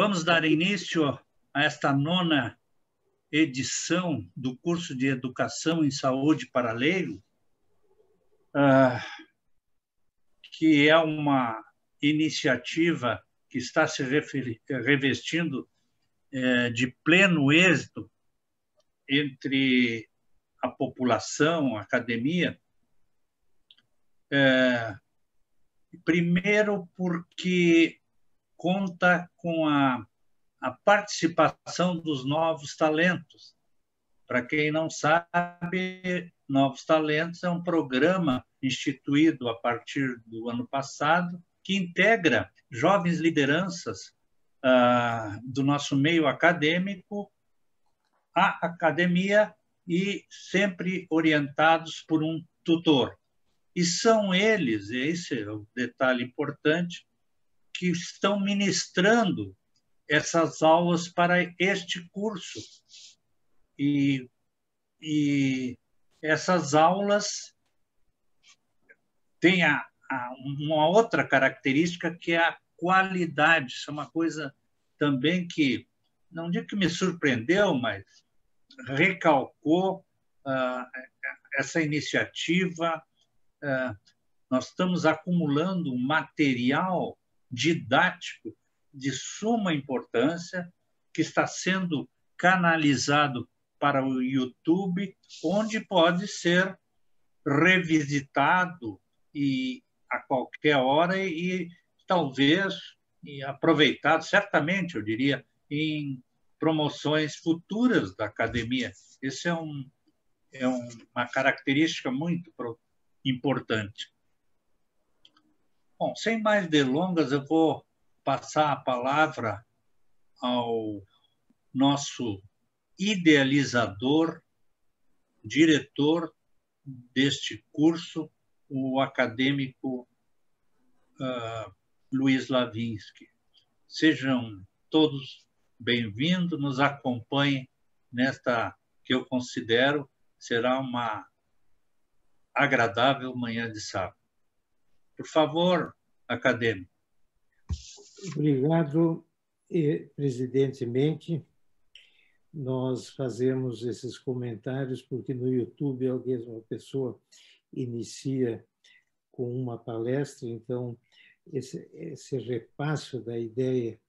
Vamos dar início a esta nona edição do curso de Educação em Saúde para Leigo, que é uma iniciativa que está se revestindo de pleno êxito entre a população, a academia. Primeiro, porque conta com a participação dos novos talentos. Para quem não sabe, Novos Talentos é um programa instituído a partir do ano passado que integra jovens lideranças do nosso meio acadêmico à academia e sempre orientados por um tutor. E são eles, esse é o detalhe importante, que estão ministrando essas aulas para este curso. E essas aulas têm uma outra característica, que é a qualidade. Isso é uma coisa também que, não digo que me surpreendeu, mas recalcou essa iniciativa. Nós estamos acumulando um material didático de suma importância, que está sendo canalizado para o YouTube, onde pode ser revisitado a qualquer hora e talvez aproveitado, certamente, eu diria, em promoções futuras da academia. Esse é uma característica muito importante. Bom, sem mais delongas, eu vou passar a palavra ao nosso idealizador, diretor deste curso, o acadêmico Luiz Lavinsky. Sejam todos bem-vindos, nos acompanhem nesta que eu considero será uma agradável manhã de sábado. Por favor, acadêmico. Obrigado, presidente Menck. Nós fazemos esses comentários porque no YouTube uma pessoa inicia com uma palestra, então esse repasso da ideia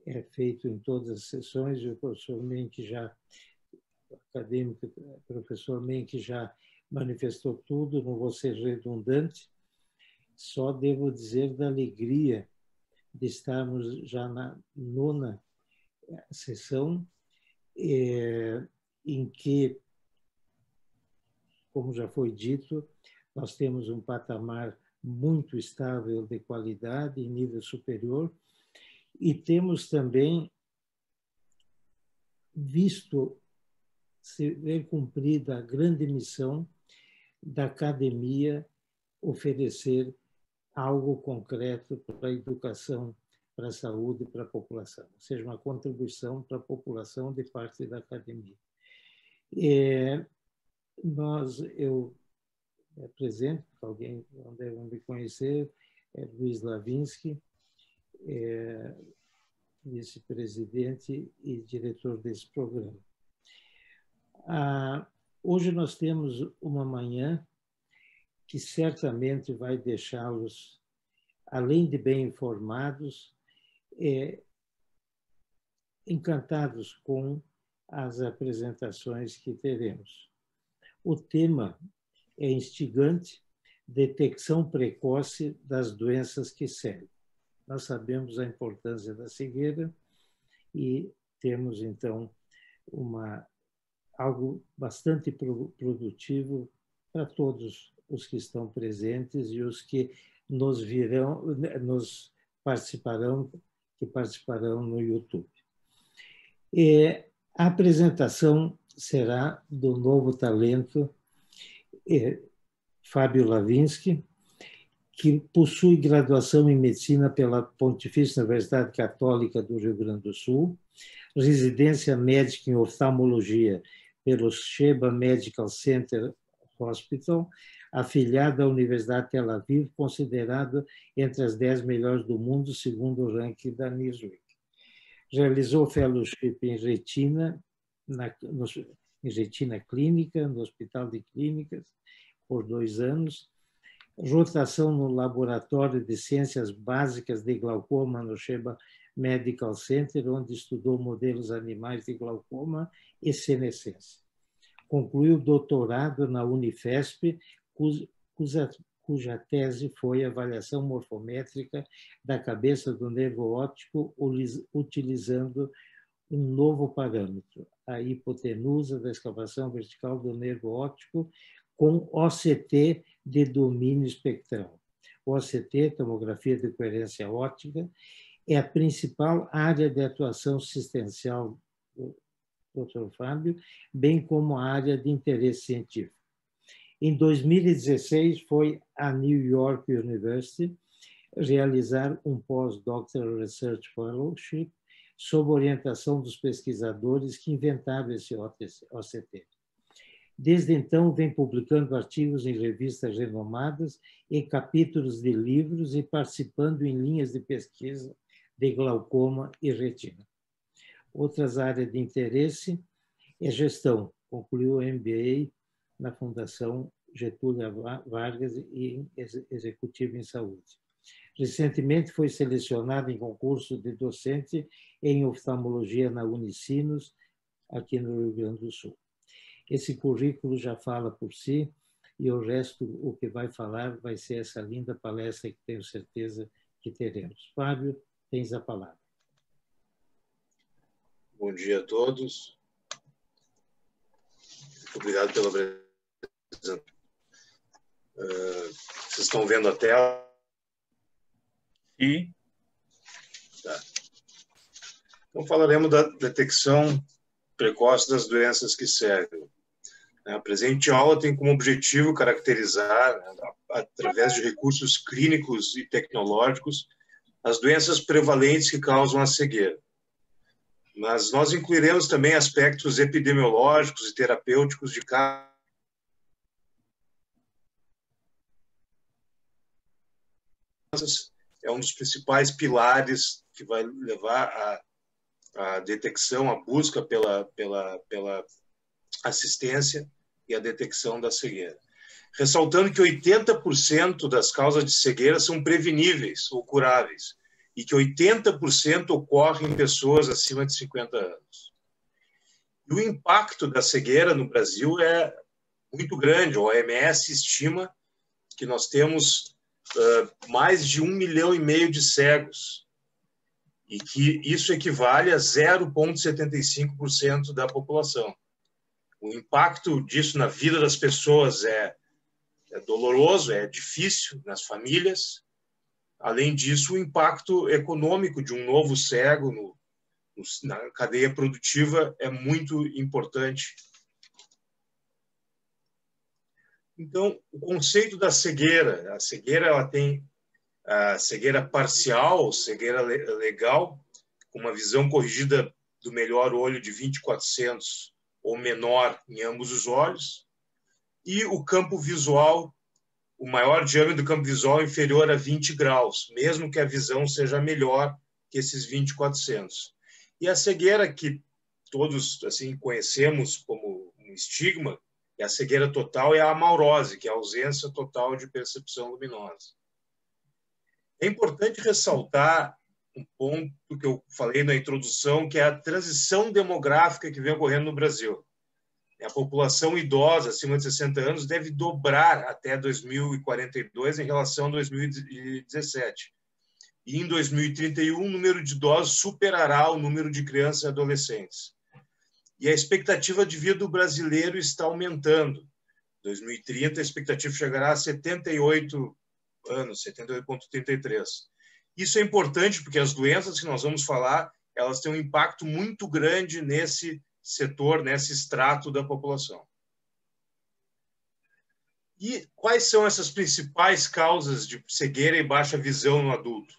é feito em todas as sessões, e o professor Menck professor Menck já manifestou tudo, não vou ser redundante, só devo dizer da alegria de estarmos já na nona sessão, em que, como já foi dito, nós temos um patamar muito estável de qualidade em nível superior, e temos também visto ser cumprida a grande missão da academia oferecer algo concreto para a educação, para a saúde, para a população, ou seja, uma contribuição para a população de parte da academia. Eu apresento, alguém não deve me conhecer, é Luiz Lavinsky, vice-presidente e diretor desse programa. Hoje nós temos uma manhã que certamente vai deixá-los, além de bem informados, encantados com as apresentações que teremos. O tema é instigante: detecção precoce das doenças que cegam. Nós sabemos a importância da cegueira e temos, então, algo bastante produtivo para todos os que estão presentes e os que que participarão no YouTube. A apresentação será do novo talento Fábio Lavinsky, que possui graduação em medicina pela Pontifícia Universidade Católica do Rio Grande do Sul, residência médica em oftalmologia pelo Sheba Medical Center Hospital, afiliado à Universidade de Tel Aviv, considerado entre as 10 melhores do mundo, segundo o ranking da Newsweek. Realizou fellowship em retina, em retina clínica, no Hospital de Clínicas, por 2 anos. Rotação no Laboratório de Ciências Básicas de Glaucoma no Sheba Medical Center, onde estudou modelos animais de glaucoma e senescência. Concluiu doutorado na Unifesp, cuja tese foi avaliação morfométrica da cabeça do nervo óptico utilizando um novo parâmetro, a hipotenusa da escavação vertical do nervo óptico com OCT de domínio espectral. O OCT, tomografia de coerência óptica, é a principal área de atuação assistencial do Dr. Fábio, bem como a área de interesse científico. Em 2016, foi a New York University realizar um Postdoctoral Research Fellowship sob orientação dos pesquisadores que inventaram esse OCT. Desde então, vem publicando artigos em revistas renomadas e capítulos de livros e participando em linhas de pesquisa de glaucoma e retina. Outras áreas de interesse é gestão. Concluiu o MBA na Fundação Getúlio Vargas e executivo em saúde. Recentemente foi selecionado em concurso de docente em oftalmologia na Unicinos, aqui no Rio Grande do Sul. Esse currículo já fala por si e o resto, o que vai falar, vai ser essa linda palestra que tenho certeza que teremos. Fábio, tens a palavra. Bom dia a todos. Obrigado pela apresentação. Vocês estão vendo a tela? Sim. Tá. Então, falaremos da detecção precoce das doenças que cegam. A presente aula tem como objetivo caracterizar, através de recursos clínicos e tecnológicos, as doenças prevalentes que causam a cegueira. Mas nós incluiremos também aspectos epidemiológicos e terapêuticos de cada. É um dos principais pilares que vai levar à detecção, à busca pela assistência e a detecção da cegueira. Ressaltando que 80% das causas de cegueira são preveníveis ou curáveis e que 80% ocorrem em pessoas acima de 50 anos. E o impacto da cegueira no Brasil é muito grande. A OMS estima que nós temos mais de 1,5 milhão de cegos e que isso equivale a 0,75% da população. O impacto disso na vida das pessoas é doloroso, é difícil nas famílias. Além disso, o impacto econômico de um novo cego na cadeia produtiva é muito importante. Então, o conceito da cegueira, a cegueira ela tem a cegueira parcial, cegueira legal, com uma visão corrigida do melhor olho de 20/400 ou menor em ambos os olhos, e o campo visual, o maior diâmetro do campo visual inferior a 20 graus, mesmo que a visão seja melhor que esses 20/400. E a cegueira que todos assim conhecemos como um estigma, e a cegueira total é a amaurose, que é a ausência total de percepção luminosa. É importante ressaltar um ponto que eu falei na introdução, que é a transição demográfica que vem ocorrendo no Brasil. A população idosa, acima de 60 anos, deve dobrar até 2042 em relação a 2017. E em 2031, o número de idosos superará o número de crianças e adolescentes. E a expectativa de vida do brasileiro está aumentando. Em 2030, a expectativa chegará a 78 anos, 78,33. Isso é importante porque as doenças que nós vamos falar, elas têm um impacto muito grande nesse setor, nesse extrato da população. E quais são essas principais causas de cegueira e baixa visão no adulto?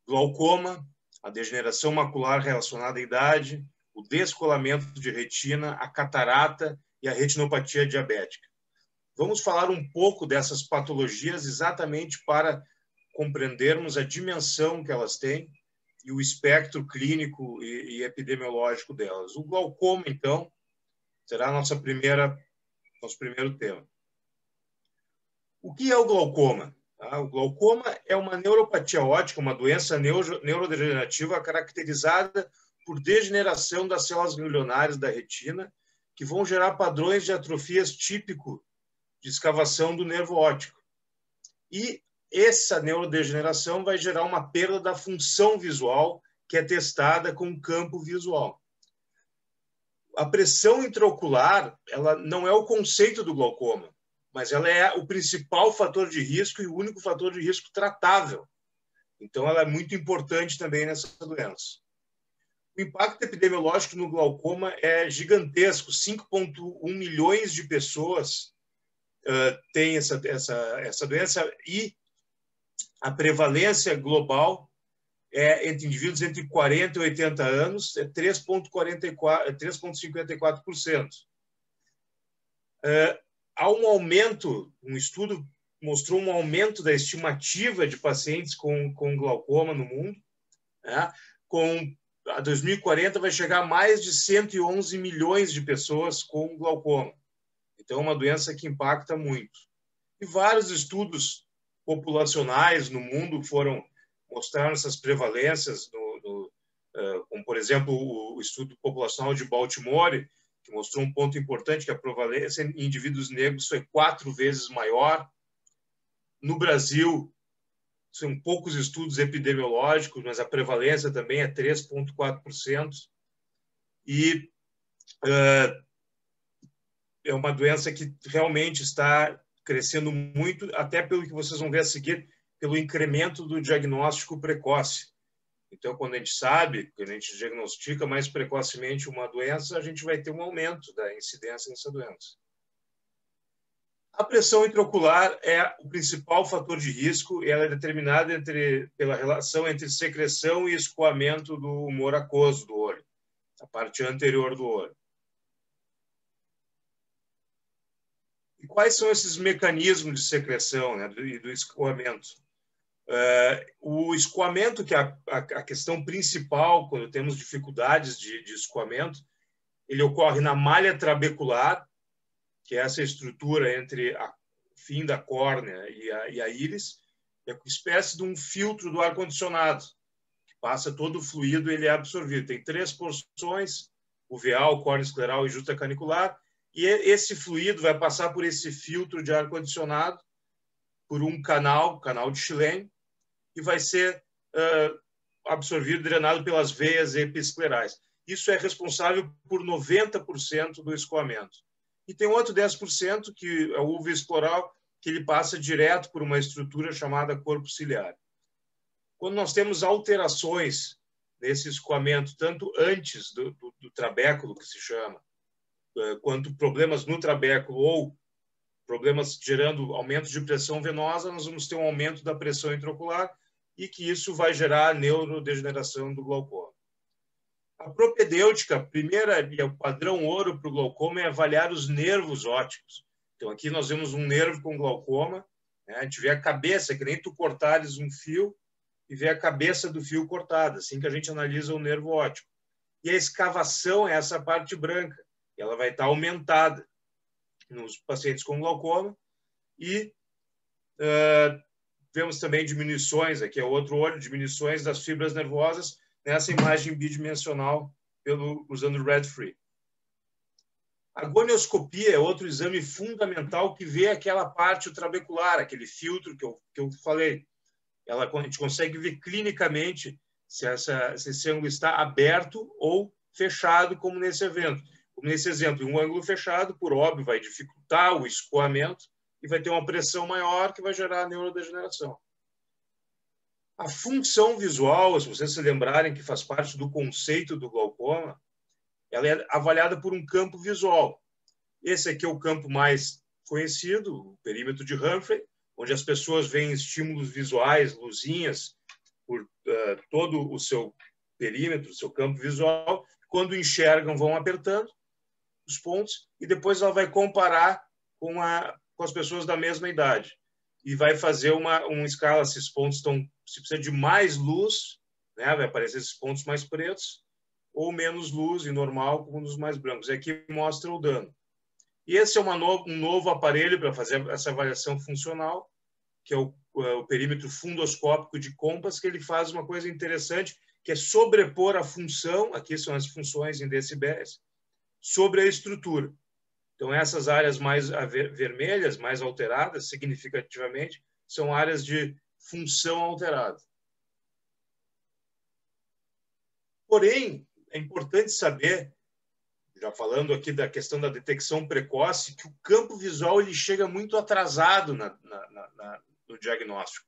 Glaucoma, a degeneração macular relacionada à idade, o descolamento de retina, a catarata e a retinopatia diabética. Vamos falar um pouco dessas patologias exatamente para compreendermos a dimensão que elas têm e o espectro clínico e epidemiológico delas. O glaucoma, então, será nosso primeiro tema. O que é o glaucoma? O glaucoma é uma neuropatia óptica, uma doença neurodegenerativa caracterizada por degeneração das células ganglionares da retina, que vão gerar padrões de atrofias típico de escavação do nervo óptico. E essa neurodegeneração vai gerar uma perda da função visual, que é testada com o campo visual. A pressão intraocular, ela não é o conceito do glaucoma, mas ela é o principal fator de risco e o único fator de risco tratável. Então, ela é muito importante também nessa doença. O impacto epidemiológico no glaucoma é gigantesco. 5,1 milhões de pessoas têm essa doença e a prevalência global entre indivíduos entre 40 e 80 anos é 3,54%. Há um aumento, um estudo mostrou um aumento da estimativa de pacientes com glaucoma no mundo. Né? A 2040 vai chegar a mais de 111 milhões de pessoas com glaucoma. Então, é uma doença que impacta muito. E vários estudos populacionais no mundo mostraram essas prevalências, como, por exemplo, o estudo populacional de Baltimore, que mostrou um ponto importante, que a prevalência em indivíduos negros foi 4 vezes maior. No Brasil, são poucos estudos epidemiológicos, mas a prevalência também é 3,4%. E é uma doença que realmente está crescendo muito, até pelo que vocês vão ver a seguir, pelo incremento do diagnóstico precoce. Então, quando a gente sabe, quando a gente diagnostica mais precocemente uma doença, a gente vai ter um aumento da incidência dessa doença. A pressão intraocular é o principal fator de risco e ela é determinada pela relação entre secreção e escoamento do humor aquoso do olho, a parte anterior do olho. E quais são esses mecanismos de secreção, né, e do escoamento? O escoamento, que é a questão principal quando temos dificuldades de escoamento, ele ocorre na malha trabecular, que é essa estrutura entre o fim da córnea e a íris, é uma espécie de um filtro do ar-condicionado, que passa todo o fluido e ele é absorvido. Tem 3 porções, uveal, córnea escleral e justa canicular, e esse fluido vai passar por esse filtro de ar-condicionado, por um canal de Schlemm, e vai ser absorvido, drenado pelas veias episclerais. Isso é responsável por 90% do escoamento. E tem outro 10%, que é o uvo escleral, que ele passa direto por uma estrutura chamada corpo ciliar. Quando nós temos alterações nesse escoamento, tanto antes do trabéculo, que se chama, quanto problemas no trabéculo ou problemas gerando aumento de pressão venosa, nós vamos ter um aumento da pressão intraocular e que isso vai gerar a neurodegeneração do glaucoma. A propedêutica, primeira e o padrão ouro para o glaucoma é avaliar os nervos ópticos. Então, aqui nós vemos um nervo com glaucoma, né? A gente vê a cabeça, que nem tu cortares um fio e vê a cabeça do fio cortada, assim que a gente analisa o nervo óptico. E a escavação é essa parte branca, ela vai estar aumentada nos pacientes com glaucoma e vemos também diminuições, aqui é outro olho, diminuições das fibras nervosas nessa imagem bidimensional usando o Red-Free. A gonioscopia é outro exame fundamental que vê aquela parte trabecular, aquele filtro que eu falei. A gente consegue ver clinicamente se esse ângulo está aberto ou fechado, como nesse evento. Como nesse exemplo, um ângulo fechado, por óbvio, vai dificultar o escoamento e vai ter uma pressão maior que vai gerar a neurodegeneração. A função visual, se vocês se lembrarem que faz parte do conceito do glaucoma, ela é avaliada por um campo visual. Esse aqui é o campo mais conhecido, o perímetro de Humphrey, onde as pessoas veem estímulos visuais, luzinhas, por todo o seu perímetro, o seu campo visual. Quando enxergam, vão apertando os pontos e depois ela vai comparar com as pessoas da mesma idade. E vai fazer uma escala, se esses pontos se precisa de mais luz né? Vai aparecer esses pontos mais pretos, ou menos luz e normal com os mais brancos. Aqui mostra o dano. E esse é um novo aparelho para fazer essa avaliação funcional, que é o perímetro fundoscópico de Compass, que ele faz uma coisa interessante, que é sobrepor a função, aqui são as funções em decibéis, sobre a estrutura. Então, essas áreas mais vermelhas, mais alteradas, significativamente, são áreas de função alterada. Porém, é importante saber, já falando aqui da questão da detecção precoce, que o campo visual ele chega muito atrasado no diagnóstico.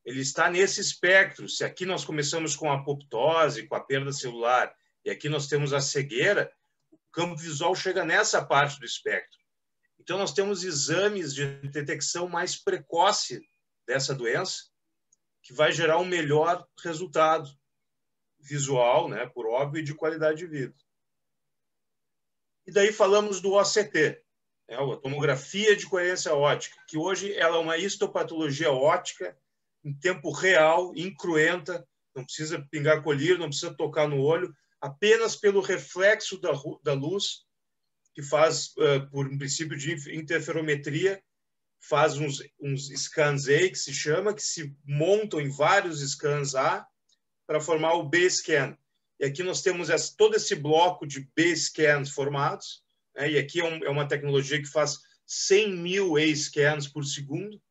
Ele está nesse espectro. Se aqui nós começamos com a apoptose, com a perda celular, e aqui nós temos a cegueira, o campo visual chega nessa parte do espectro. Então, nós temos exames de detecção mais precoce dessa doença, que vai gerar um melhor resultado visual, né, por óbvio, e de qualidade de vida. E daí falamos do OCT, né, a tomografia de coerência óptica, que hoje ela é uma histopatologia óptica em tempo real, incruenta, não precisa pingar colírio, não precisa tocar no olho, apenas pelo reflexo da luz, que faz, por um princípio de interferometria, faz uns scans A, que se chama, que se montam em vários scans A para formar o B-scan. E aqui nós temos todo esse bloco de B-scans formados, né? E aqui é uma tecnologia que faz 100.000 A-scans por segundo,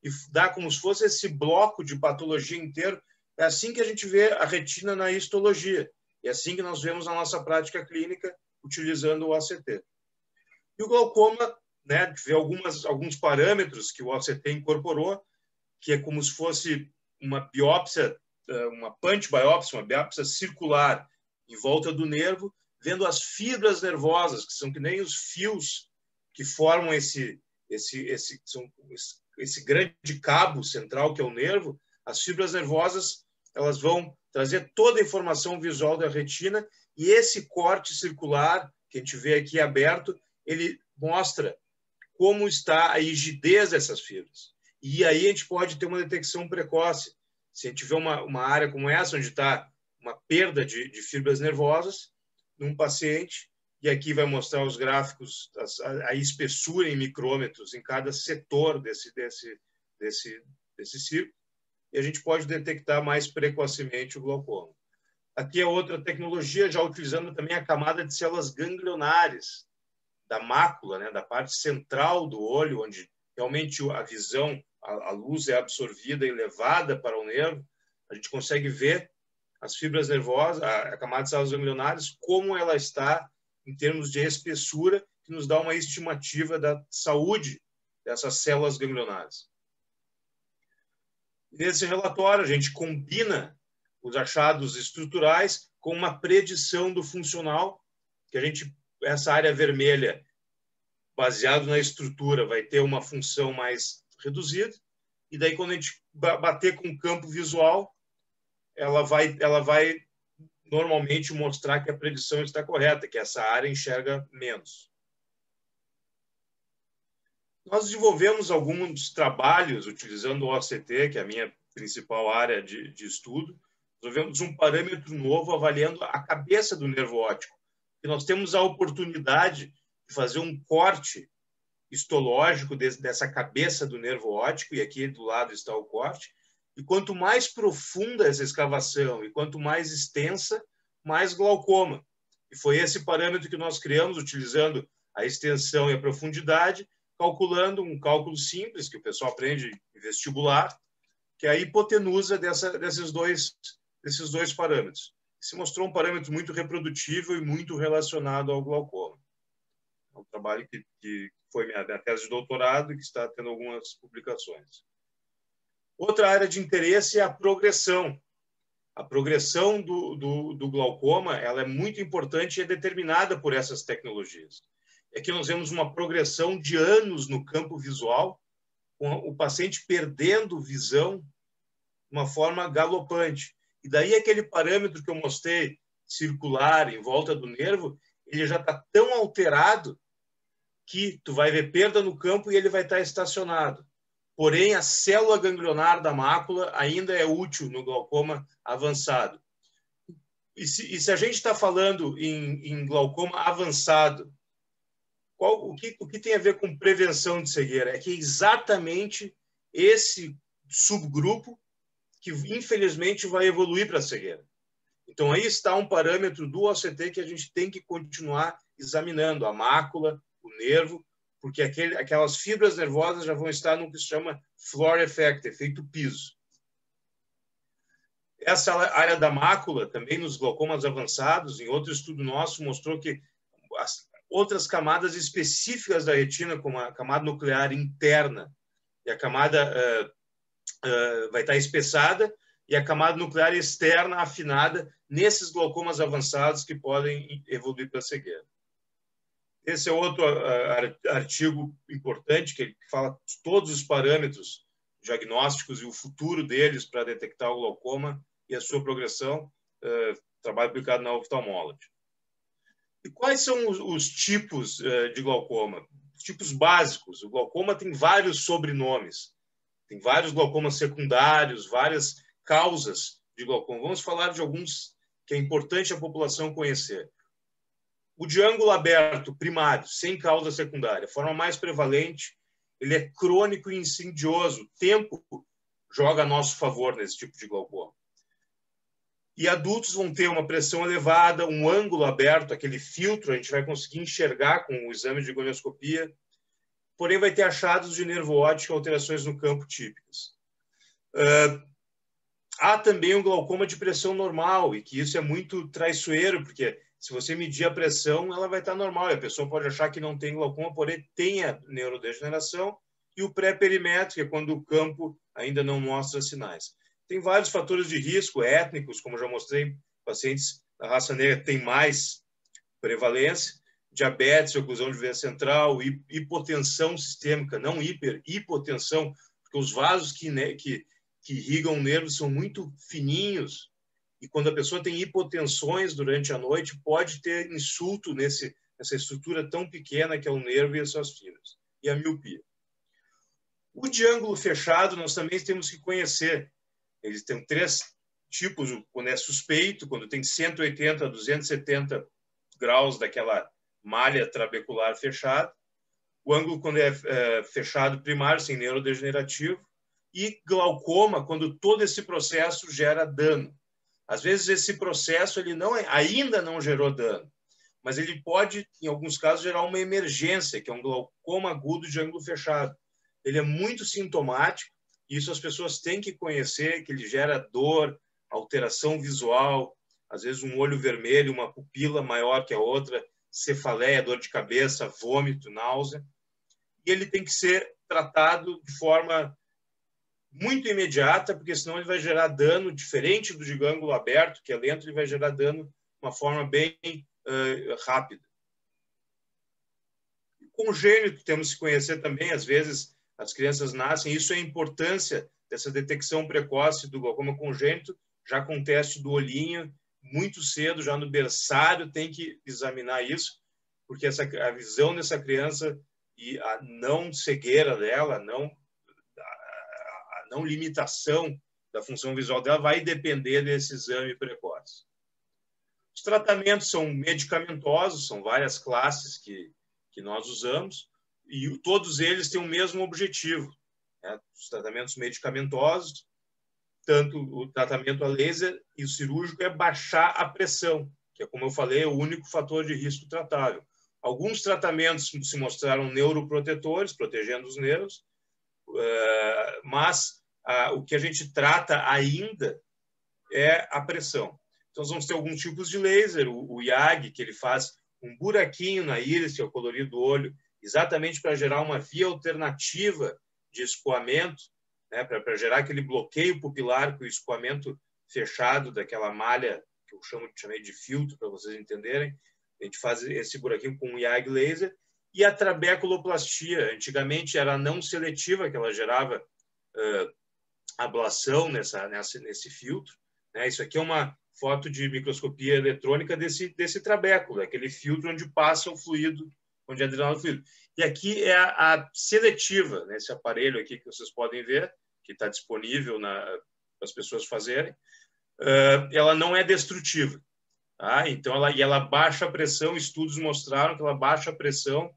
e dá como se fosse esse bloco de patologia inteiro. É assim que a gente vê a retina na histologia. É assim que nós vemos na nossa prática clínica, utilizando o OCT. E o glaucoma, né, vê alguns parâmetros que o OCT incorporou, que é como se fosse uma biópsia, uma punch biópsia, uma biópsia circular em volta do nervo, vendo as fibras nervosas, que são que nem os fios que formam esse grande cabo central que é o nervo. As fibras nervosas, elas vão trazer toda a informação visual da retina, e esse corte circular que a gente vê aqui aberto, ele mostra como está a rigidez dessas fibras. E aí a gente pode ter uma detecção precoce. Se a gente vê uma área como essa, onde está uma perda de fibras nervosas num paciente, e aqui vai mostrar os gráficos, a espessura em micrômetros em cada setor desse círculo, e a gente pode detectar mais precocemente o glaucoma. Aqui é outra tecnologia, já utilizando também a camada de células ganglionares da mácula, né, da parte central do olho, onde realmente a visão, a luz é absorvida e levada para o nervo. A gente consegue ver as fibras nervosas, a camada de células ganglionares, como ela está em termos de espessura, que nos dá uma estimativa da saúde dessas células ganglionares. Nesse relatório, a gente combina os achados estruturais com uma predição do funcional, que essa área vermelha, baseado na estrutura, vai ter uma função mais reduzida, e daí quando a gente bater com o campo visual, ela vai normalmente mostrar que a predição está correta, que essa área enxerga menos. Nós desenvolvemos alguns trabalhos utilizando o OCT, que é a minha principal área de estudo. Desenvolvemos um parâmetro novo avaliando a cabeça do nervo óptico. E nós temos a oportunidade de fazer um corte histológico dessa cabeça do nervo óptico, e aqui do lado está o corte. E quanto mais profunda essa escavação e quanto mais extensa, mais glaucoma. E foi esse parâmetro que nós criamos, utilizando a extensão e a profundidade, calculando um cálculo simples, que o pessoal aprende em vestibular, que é a hipotenusa desses dois parâmetros. Se mostrou um parâmetro muito reprodutível e muito relacionado ao glaucoma. É um trabalho que foi minha tese de doutorado e que está tendo algumas publicações. Outra área de interesse é a progressão. A progressão do glaucoma, ela é muito importante e é determinada por essas tecnologias. Aqui nós vemos uma progressão de anos no campo visual, com o paciente perdendo visão de uma forma galopante. E daí aquele parâmetro que eu mostrei, circular, em volta do nervo, ele já está tão alterado que tu vai ver perda no campo e ele vai estar estacionado. Porém, a célula ganglionar da mácula ainda é útil no glaucoma avançado. se a gente está falando em glaucoma avançado, o que tem a ver com prevenção de cegueira? É que é exatamente esse subgrupo que, infelizmente, vai evoluir para a cegueira. Então, aí está um parâmetro do OCT que a gente tem que continuar examinando, a mácula, o nervo, porque aquelas fibras nervosas já vão estar no que se chama floor effect, efeito piso. Essa área da mácula, também nos glaucomas avançados, em outro estudo nosso, mostrou que as outras camadas específicas da retina, como a camada nuclear interna e a camada vai estar espessada, e a camada nuclear externa afinada nesses glaucomas avançados que podem evoluir para a cegueira. Esse é outro artigo importante que fala de todos os parâmetros diagnósticos e o futuro deles para detectar o glaucoma e a sua progressão, trabalho publicado na Ophthalmology. E quais são os tipos de glaucoma? Os tipos básicos. O glaucoma tem vários sobrenomes. Tem vários glaucomas secundários, várias causas de glaucoma. Vamos falar de alguns que é importante a população conhecer. O de ângulo aberto primário, sem causa secundária, a forma mais prevalente, ele é crônico e insidioso. O tempo joga a nosso favor nesse tipo de glaucoma. E adultos vão ter uma pressão elevada, um ângulo aberto, aquele filtro, a gente vai conseguir enxergar com o exame de gonioscopia, porém vai ter achados de nervo óptico e alterações no campo típicas. Há também um glaucoma de pressão normal, e que isso é muito traiçoeiro, porque se você medir a pressão, ela vai estar normal, e a pessoa pode achar que não tem glaucoma, porém tem a neurodegeneração, e o pré-perimétrico, que é quando o campo ainda não mostra sinais. Tem vários fatores de risco étnicos, como já mostrei, pacientes da raça negra têm mais prevalência, diabetes, oclusão de veia central, hipotensão sistêmica, não hipotensão, porque os vasos que irrigam o nervo são muito fininhos, e quando a pessoa tem hipotensões durante a noite, pode ter insulto nessa estrutura tão pequena que é o nervo e as suas fibras, e a miopia. O de ângulo fechado nós também temos que conhecer. Eles têm 3 tipos, quando é suspeito, quando tem 180 a 270 graus daquela malha trabecular fechada, o ângulo quando é fechado primário, sem neurodegenerativo, e glaucoma, quando todo esse processo gera dano. Às vezes esse processo ele ainda não gerou dano, mas ele pode, em alguns casos, gerar uma emergência, que é um glaucoma agudo de ângulo fechado. Ele é muito sintomático, e isso as pessoas têm que conhecer, que ele gera dor, alteração visual, às vezes um olho vermelho, uma pupila maior que a outra, cefaleia, dor de cabeça, vômito, náusea. E ele tem que ser tratado de forma muito imediata, porque senão ele vai gerar dano diferente do de ângulo aberto, que é lento, ele vai gerar dano de uma forma bem rápida. O congênito temos que conhecer também, às vezes as crianças nascem, isso é a importância dessa detecção precoce do glaucoma congênito, já com o teste do olhinho, muito cedo, já no berçário, tem que examinar isso, porque a visão dessa criança e a não cegueira dela, a não limitação da função visual dela vai depender desse exame precoce. Os tratamentos são medicamentosos, são várias classes que nós usamos, e todos eles têm o mesmo objetivo. Né? Os tratamentos medicamentosos, tanto o tratamento a laser e o cirúrgico é baixar a pressão, que é, como eu falei, o único fator de risco tratável. Alguns tratamentos se mostraram neuroprotetores, protegendo os nervos, mas o que a gente trata ainda é a pressão. Então, nós vamos ter alguns tipos de laser, o IAG, que ele faz um buraquinho na íris, que é o colorido do olho, exatamente para gerar uma via alternativa de escoamento, né, para gerar aquele bloqueio pupilar com o escoamento fechado daquela malha, que eu chamei de filtro, para vocês entenderem. A gente faz esse buraquinho com o IAG laser. E a trabeculoplastia, antigamente era não seletiva, que ela gerava ablação nesse filtro. Né? Isso aqui é uma foto de microscopia eletrônica desse trabéculo, aquele filtro onde passa o fluido, onde é drenado o fluido. E aqui é a seletiva, nesse aparelho aqui que vocês podem ver, que está disponível para as pessoas fazerem. Ela não é destrutiva. Tá? Então, ela baixa a pressão, estudos mostraram que ela baixa a pressão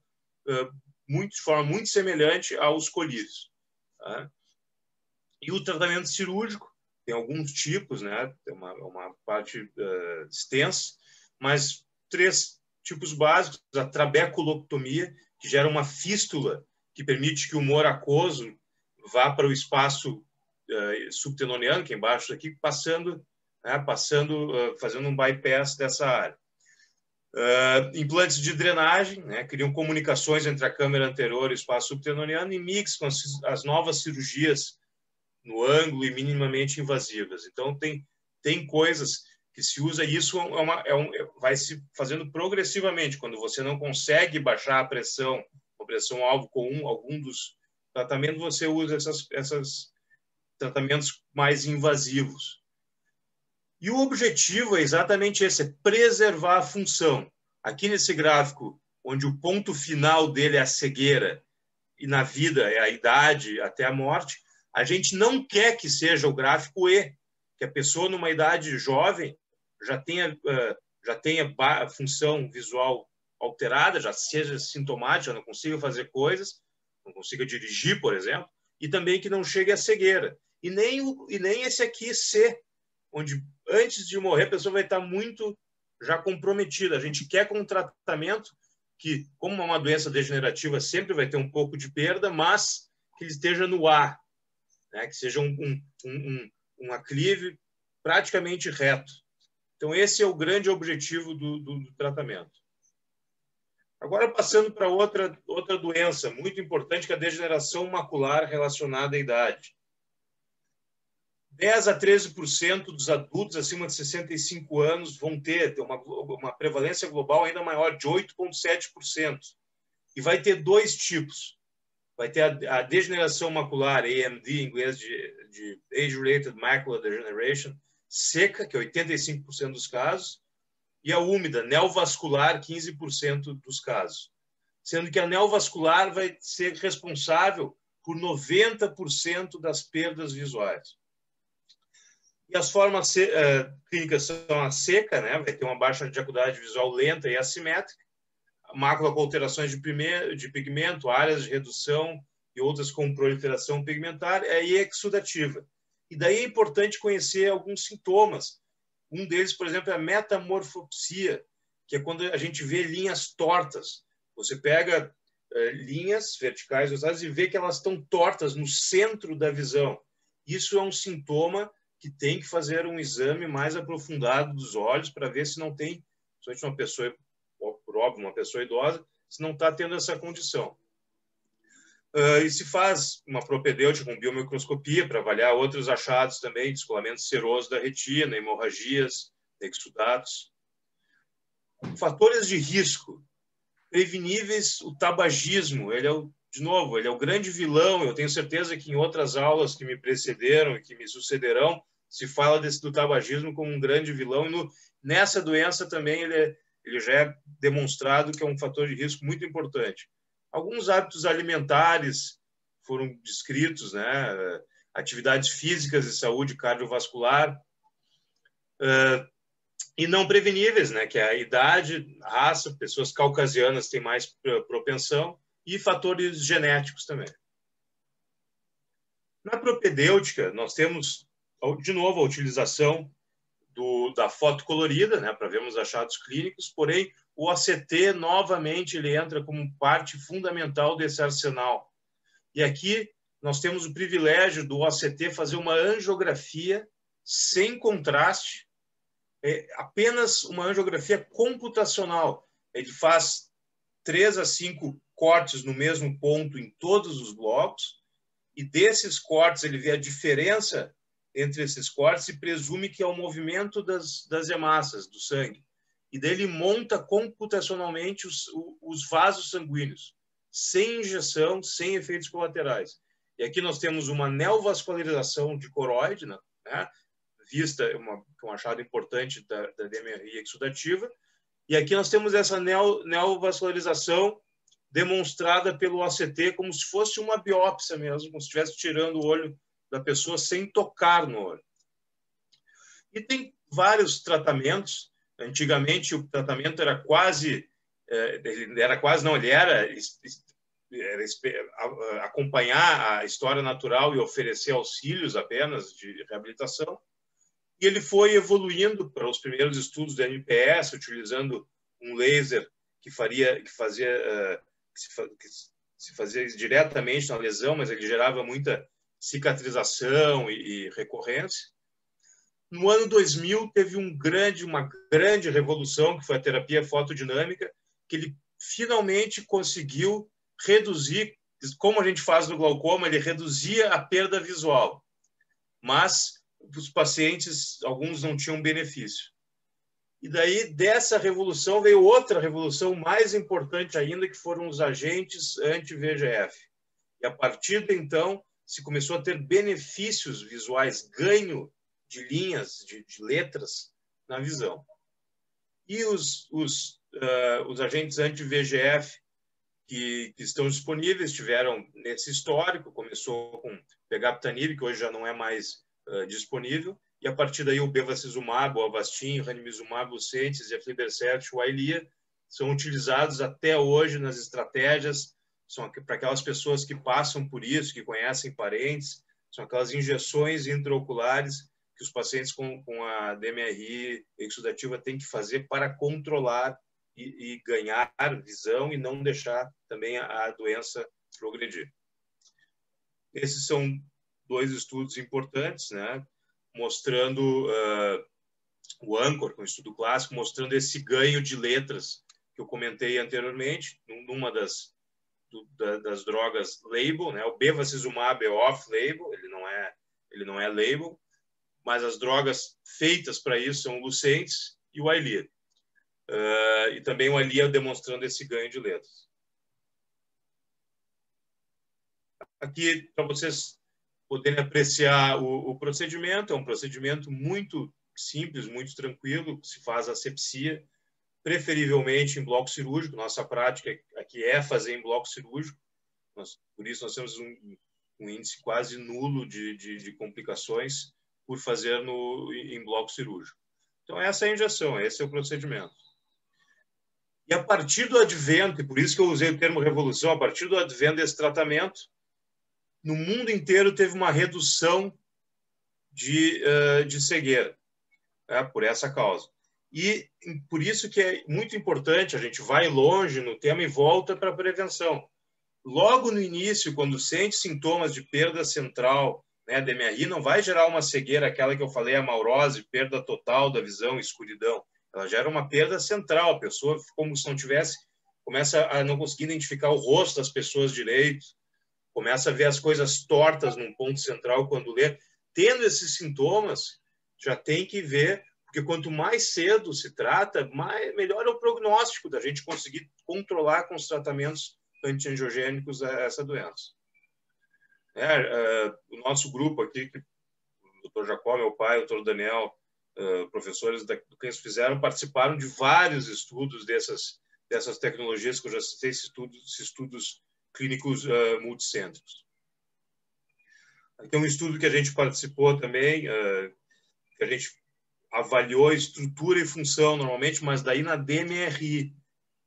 de forma muito semelhante aos colírios. Tá? E o tratamento cirúrgico, tem alguns tipos, né? Tem uma parte extensa, mas 3 tipos básicos: a trabeculotomia, que gera uma fístula que permite que o humor aquoso vá para o espaço subtenoniano, que é embaixo daqui, fazendo um bypass dessa área. Implantes de drenagem, né, criam comunicações entre a câmara anterior e o espaço subtenoniano, e mix com as novas cirurgias no ângulo e minimamente invasivas. Então, tem coisas que se usa, isso vai se fazendo progressivamente. Quando você não consegue baixar a pressão-alvo com algum dos tratamentos, você usa esses tratamentos mais invasivos. E o objetivo é exatamente esse, é preservar a função. Aqui nesse gráfico, onde o ponto final dele é a cegueira, e na vida é a idade até a morte, a gente não quer que seja o gráfico E, que a pessoa numa idade jovem já tenha a função visual alterada, já seja sintomática, não consiga fazer coisas, não consiga dirigir, por exemplo, e também que não chegue à cegueira. E nem esse aqui C, onde antes de morrer a pessoa vai estar muito já comprometida. A gente quer com um tratamento que, como é uma doença degenerativa, sempre vai ter um pouco de perda, mas que ele esteja no A, né? Que seja um aclive praticamente reto. Então, esse é o grande objetivo do tratamento. Agora, passando para outra doença muito importante, que é a degeneração macular relacionada à idade. 10 a 13% dos adultos acima de 65 anos vão ter uma prevalência global ainda maior, de 8,7%. E vai ter 2 tipos. Vai ter a degeneração macular, AMD, em inglês de Age-Related Macular Degeneration, seca, que é 85% dos casos, e a úmida, neovascular, 15% dos casos. Sendo que a neovascular vai ser responsável por 90% das perdas visuais. E as formas clínicas são a seca, né? Vai ter uma baixa de acuidade visual lenta e assimétrica, mácula com alterações de pigmento, áreas de redução e outras com proliferação pigmentar, e exudativa. E daí é importante conhecer alguns sintomas. Um deles, por exemplo, é a metamorfopsia, que é quando a gente vê linhas tortas. Você pega linhas verticais e vê que elas estão tortas no centro da visão. Isso é um sintoma que tem que fazer um exame mais aprofundado dos olhos para ver se não tem, principalmente uma pessoa, por óbvio, uma pessoa idosa, se não está tendo essa condição. E se faz uma propedêutica com biomicroscopia para avaliar outros achados também, descolamento seroso da retina, hemorragias, exudatos. Fatores de risco. Preveníveis, o tabagismo, de novo, ele é o grande vilão. Eu tenho certeza que em outras aulas que me precederam e que me sucederão, se fala do tabagismo como um grande vilão. E nessa doença também ele já é demonstrado que é um fator de risco muito importante. Alguns hábitos alimentares foram descritos, né? Atividades físicas e saúde cardiovascular, e não preveníveis, né? Que é a idade, raça, pessoas caucasianas têm mais propensão, e fatores genéticos também. Na propedêutica, nós temos, de novo, a utilização da foto colorida, né? Para vermos achados clínicos, porém, o ACT, novamente, ele entra como parte fundamental desse arsenal. E aqui nós temos o privilégio do ACT fazer uma angiografia sem contraste, apenas uma angiografia computacional. Ele faz 3 a 5 cortes no mesmo ponto em todos os blocos, e desses cortes ele vê a diferença entre esses cortes e presume que é o movimento das hemácias, do sangue. E daí ele monta computacionalmente os vasos sanguíneos, sem injeção, sem efeitos colaterais. E aqui nós temos uma neovascularização de coroide, né? Vista, um achado importante da DMRI exudativa. E aqui nós temos essa neovascularização demonstrada pelo ACT como se fosse uma biópsia mesmo, como se estivesse tirando o olho da pessoa sem tocar no olho. E tem vários tratamentos. Antigamente, o tratamento era quase... ele era acompanhar a história natural e oferecer auxílios apenas de reabilitação. E ele foi evoluindo para os primeiros estudos do MPS, utilizando um laser que se fazia diretamente na lesão, mas ele gerava muita cicatrização e recorrência. No ano 2000, teve uma grande revolução, que foi a terapia fotodinâmica, que ele finalmente conseguiu reduzir, como a gente faz no glaucoma, ele reduzia a perda visual, mas os pacientes, alguns não tinham benefício. E daí, dessa revolução, veio outra revolução mais importante ainda, que foram os agentes anti-VEGF. E a partir de então, se começou a ter benefícios visuais, ganho de linhas, de letras na visão. E os agentes anti-VEGF que estão disponíveis tiveram nesse histórico, começou com Pegaptanib, que hoje já não é mais disponível, e a partir daí o Bevacizumab, o Avastin, o Ranibizumab, o Lucentis e a Aflibercept, o Eylea, são utilizados até hoje nas estratégias, são para aquelas pessoas que passam por isso, que conhecem parentes, são aquelas injeções intraoculares que os pacientes com a DMRI exudativa têm que fazer para controlar e ganhar visão e não deixar também a doença progredir. Esses são 2 estudos importantes, né? Mostrando o ANCHOR, que é um estudo clássico, mostrando esse ganho de letras que eu comentei anteriormente, numa das drogas label, né? O Bevacizumab é off-label, ele não é label, mas as drogas feitas para isso são o Lucentis e o Eylea. E também o Eylea demonstrando esse ganho de letras. Aqui, para vocês poderem apreciar o procedimento, é um procedimento muito simples, muito tranquilo, se faz asepsia, preferivelmente em bloco cirúrgico. Nossa prática aqui é fazer em bloco cirúrgico, por isso nós temos um índice quase nulo de complicações por fazer em bloco cirúrgico. Então, essa é a injeção, esse é o procedimento. E a partir do advento, e por isso que eu usei o termo revolução, a partir do advento desse tratamento, no mundo inteiro teve uma redução de cegueira, né, por essa causa. E por isso que é muito importante, a gente vai longe no tema e volta para a prevenção. Logo no início, quando sente sintomas de perda central, né, DMRI, não vai gerar uma cegueira, aquela que eu falei, a maurose, perda total da visão, escuridão. Ela gera uma perda central, a pessoa, como se não tivesse, começa a não conseguir identificar o rosto das pessoas direito, começa a ver as coisas tortas num ponto central quando lê. Tendo esses sintomas, já tem que ver, porque quanto mais cedo se trata, melhor é o prognóstico da gente conseguir controlar com os tratamentos antiangiogênicos essa doença. O nosso grupo aqui, o Dr. Jacó, meu pai, o Dr. Daniel, professores do que eles fizeram, participaram de vários estudos dessas tecnologias que eu já citei, esses estudos clínicos multicêntricos. Aqui é um estudo que a gente participou também, que a gente avaliou estrutura e função normalmente, mas daí na DMRI,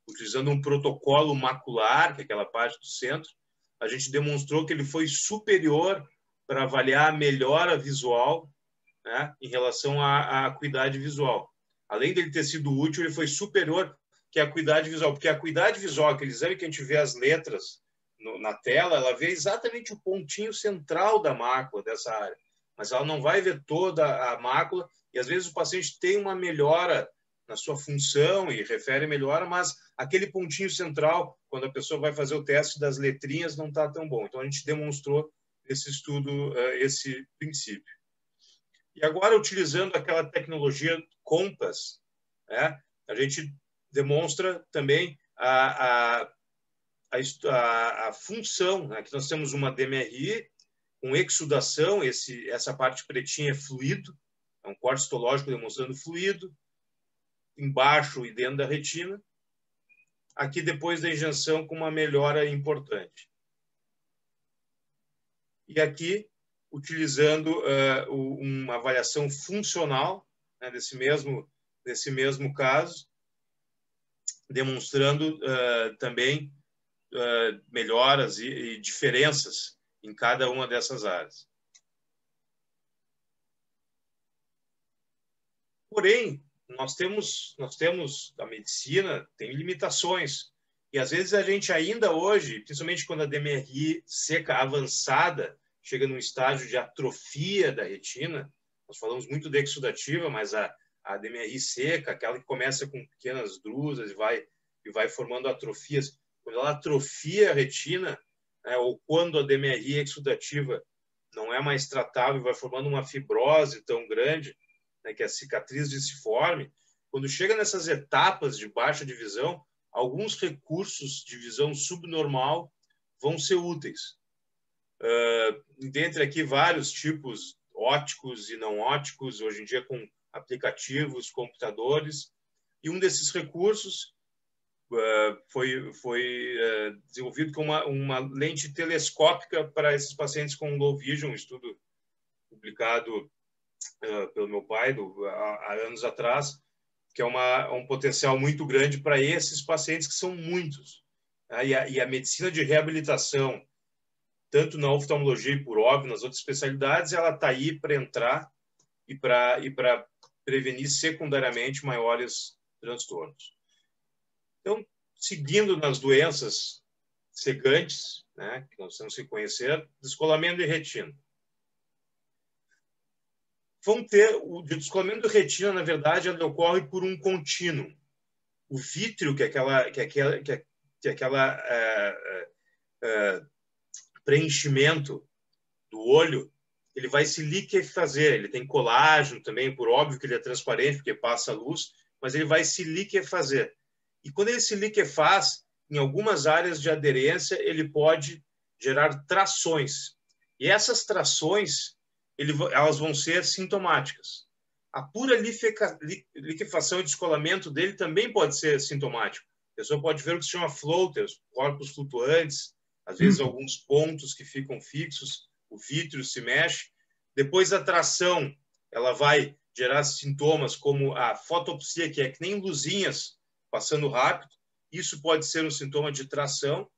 utilizando um protocolo macular, que é aquela parte do centro, a gente demonstrou que ele foi superior para avaliar a melhora visual, né, em relação à acuidade visual. Além dele ter sido útil, ele foi superior que a acuidade visual, porque a acuidade visual, aquele exame que a gente vê as letras na tela, ela vê exatamente o pontinho central da mácula dessa área, mas ela não vai ver toda a mácula, e às vezes o paciente tem uma melhora na sua função e refere melhora, mas aquele pontinho central, quando a pessoa vai fazer o teste das letrinhas, não está tão bom. Então, a gente demonstrou nesse estudo esse princípio. E agora, utilizando aquela tecnologia COMPASS, né, a gente demonstra também a função, né, que nós temos uma DMRI com exudação, essa parte pretinha é fluido, é um corte histológico demonstrando fluido, embaixo e dentro da retina. Aqui, depois da injeção, com uma melhora importante. E aqui, utilizando uma avaliação funcional, né, desse mesmo nesse mesmo caso, demonstrando também melhoras e diferenças em cada uma dessas áreas. Porém, nós temos a medicina tem limitações, e às vezes a gente ainda hoje, principalmente quando a DMRI seca avançada chega num estágio de atrofia da retina, nós falamos muito de exudativa, mas a DMRI seca, aquela que começa com pequenas drusas e vai formando atrofias, quando ela atrofia a retina, né, ou quando a DMRI exudativa não é mais tratável e vai formando uma fibrose tão grande, né, que é a cicatriz disciforme, quando chega nessas etapas de baixa de visão, alguns recursos de visão subnormal vão ser úteis. Dentre aqui vários tipos óticos e não óticos, hoje em dia com aplicativos, computadores, e um desses recursos foi desenvolvido com uma lente telescópica para esses pacientes com low vision, um estudo publicado pelo meu pai há anos atrás, que é um potencial muito grande para esses pacientes, que são muitos. E a medicina de reabilitação, tanto na oftalmologia e, por óbvio, nas outras especialidades, ela está aí para entrar e para prevenir secundariamente maiores transtornos. Então, seguindo nas doenças cegantes, né, que nós temos que conhecer, descolamento de retina. O descolamento de retina, na verdade, ele ocorre por um contínuo. O vítreo, que é aquela preenchimento do olho, ele vai se liquefazer. Ele tem colágeno também, por óbvio que ele é transparente, porque passa a luz, mas ele vai se liquefazer. E quando ele se liquefaz, em algumas áreas de aderência, ele pode gerar trações. E essas trações, elas vão ser sintomáticas. A pura liquefação e descolamento dele também pode ser sintomático. A pessoa pode ver o que se chama floaters, corpos flutuantes, às vezes alguns pontos que ficam fixos, o vítreo se mexe. Depois a tração, ela vai gerar sintomas como a fotopsia, que é que nem luzinhas passando rápido. Isso pode ser um sintoma de tração.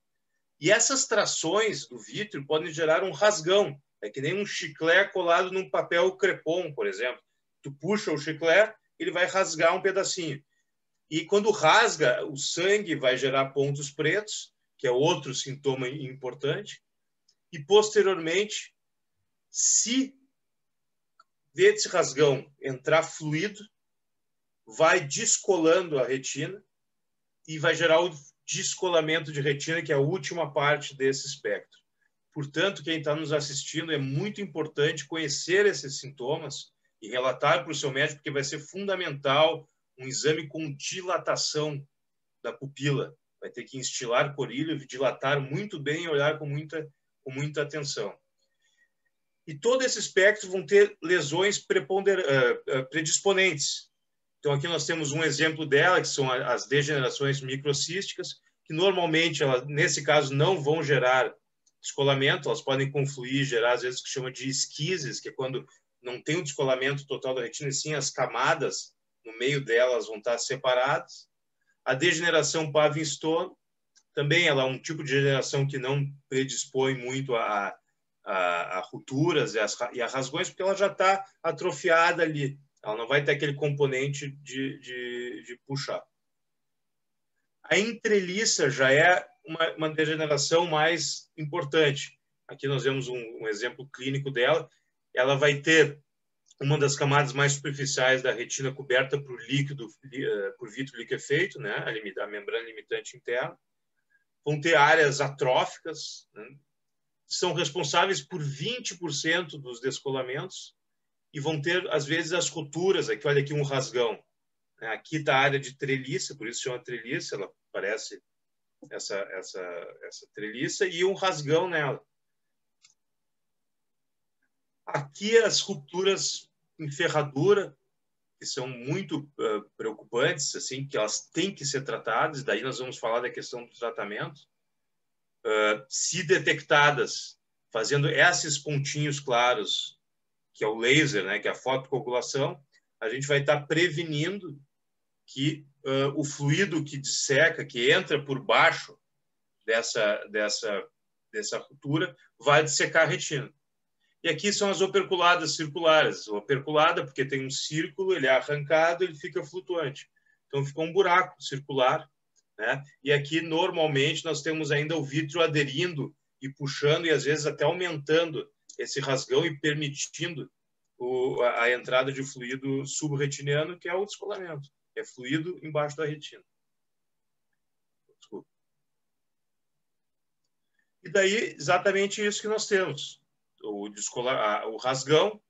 E essas trações do vítreo podem gerar um rasgão. É que nem um chiclete colado num papel crepom, por exemplo. Tu puxa o chiclete, ele vai rasgar um pedacinho. E quando rasga, o sangue vai gerar pontos pretos, que é outro sintoma importante. E, posteriormente, se desse rasgão entrar fluido, vai descolando a retina e vai gerar o descolamento de retina, que é a última parte desse espectro. Portanto, quem está nos assistindo, é muito importante conhecer esses sintomas e relatar para o seu médico, porque vai ser fundamental um exame com dilatação da pupila. Vai ter que instilar coríleo, dilatar muito bem e olhar com muita atenção. E todo esse espectro vão ter lesões predisponentes. Então, aqui nós temos um exemplo dela, que são as degenerações microcísticas, que normalmente, nesse caso, não vão gerar descolamento, elas podem confluir, gerar, às vezes, o que chama de esquises, que é quando não tem o descolamento total da retina, e sim as camadas no meio delas vão estar separadas. A degeneração Parkinson também ela é um tipo de degeneração que não predispõe muito a rupturas e a rasgões, porque ela já está atrofiada ali. Ela não vai ter aquele componente de puxar. A entreliça já é uma degeneração mais importante. Aqui nós vemos um exemplo clínico dela. Ela vai ter uma das camadas mais superficiais da retina coberta por líquido, por vítreo liquefeito, né? A membrana limitante interna. Vão ter áreas atróficas, né? São responsáveis por 20% dos descolamentos e vão ter, às vezes, as rupturas. Aqui, olha aqui um rasgão. Aqui está a área de treliça, por isso chama treliça, ela parece essa treliça, e um rasgão nela. Aqui as rupturas em ferradura, que são muito preocupantes, assim, que elas têm que ser tratadas, daí nós vamos falar da questão do tratamento. Se detectadas, fazendo esses pontinhos claros, que é o laser, né, que é a fotocoagulação, a gente vai estar prevenindo que o fluido que disseca, que entra por baixo dessa rotura, vai dissecar a retina. E aqui são as operculadas circulares. A operculada, porque tem um círculo, ele é arrancado, ele fica flutuante. Então, ficou um buraco circular, né? E aqui, normalmente, nós temos ainda o vítreo aderindo e puxando, e às vezes até aumentando esse rasgão e permitindo a entrada de fluido subretiniano, que é o descolamento. É fluido embaixo da retina. Desculpa. E daí, exatamente isso que nós temos. O rasgão,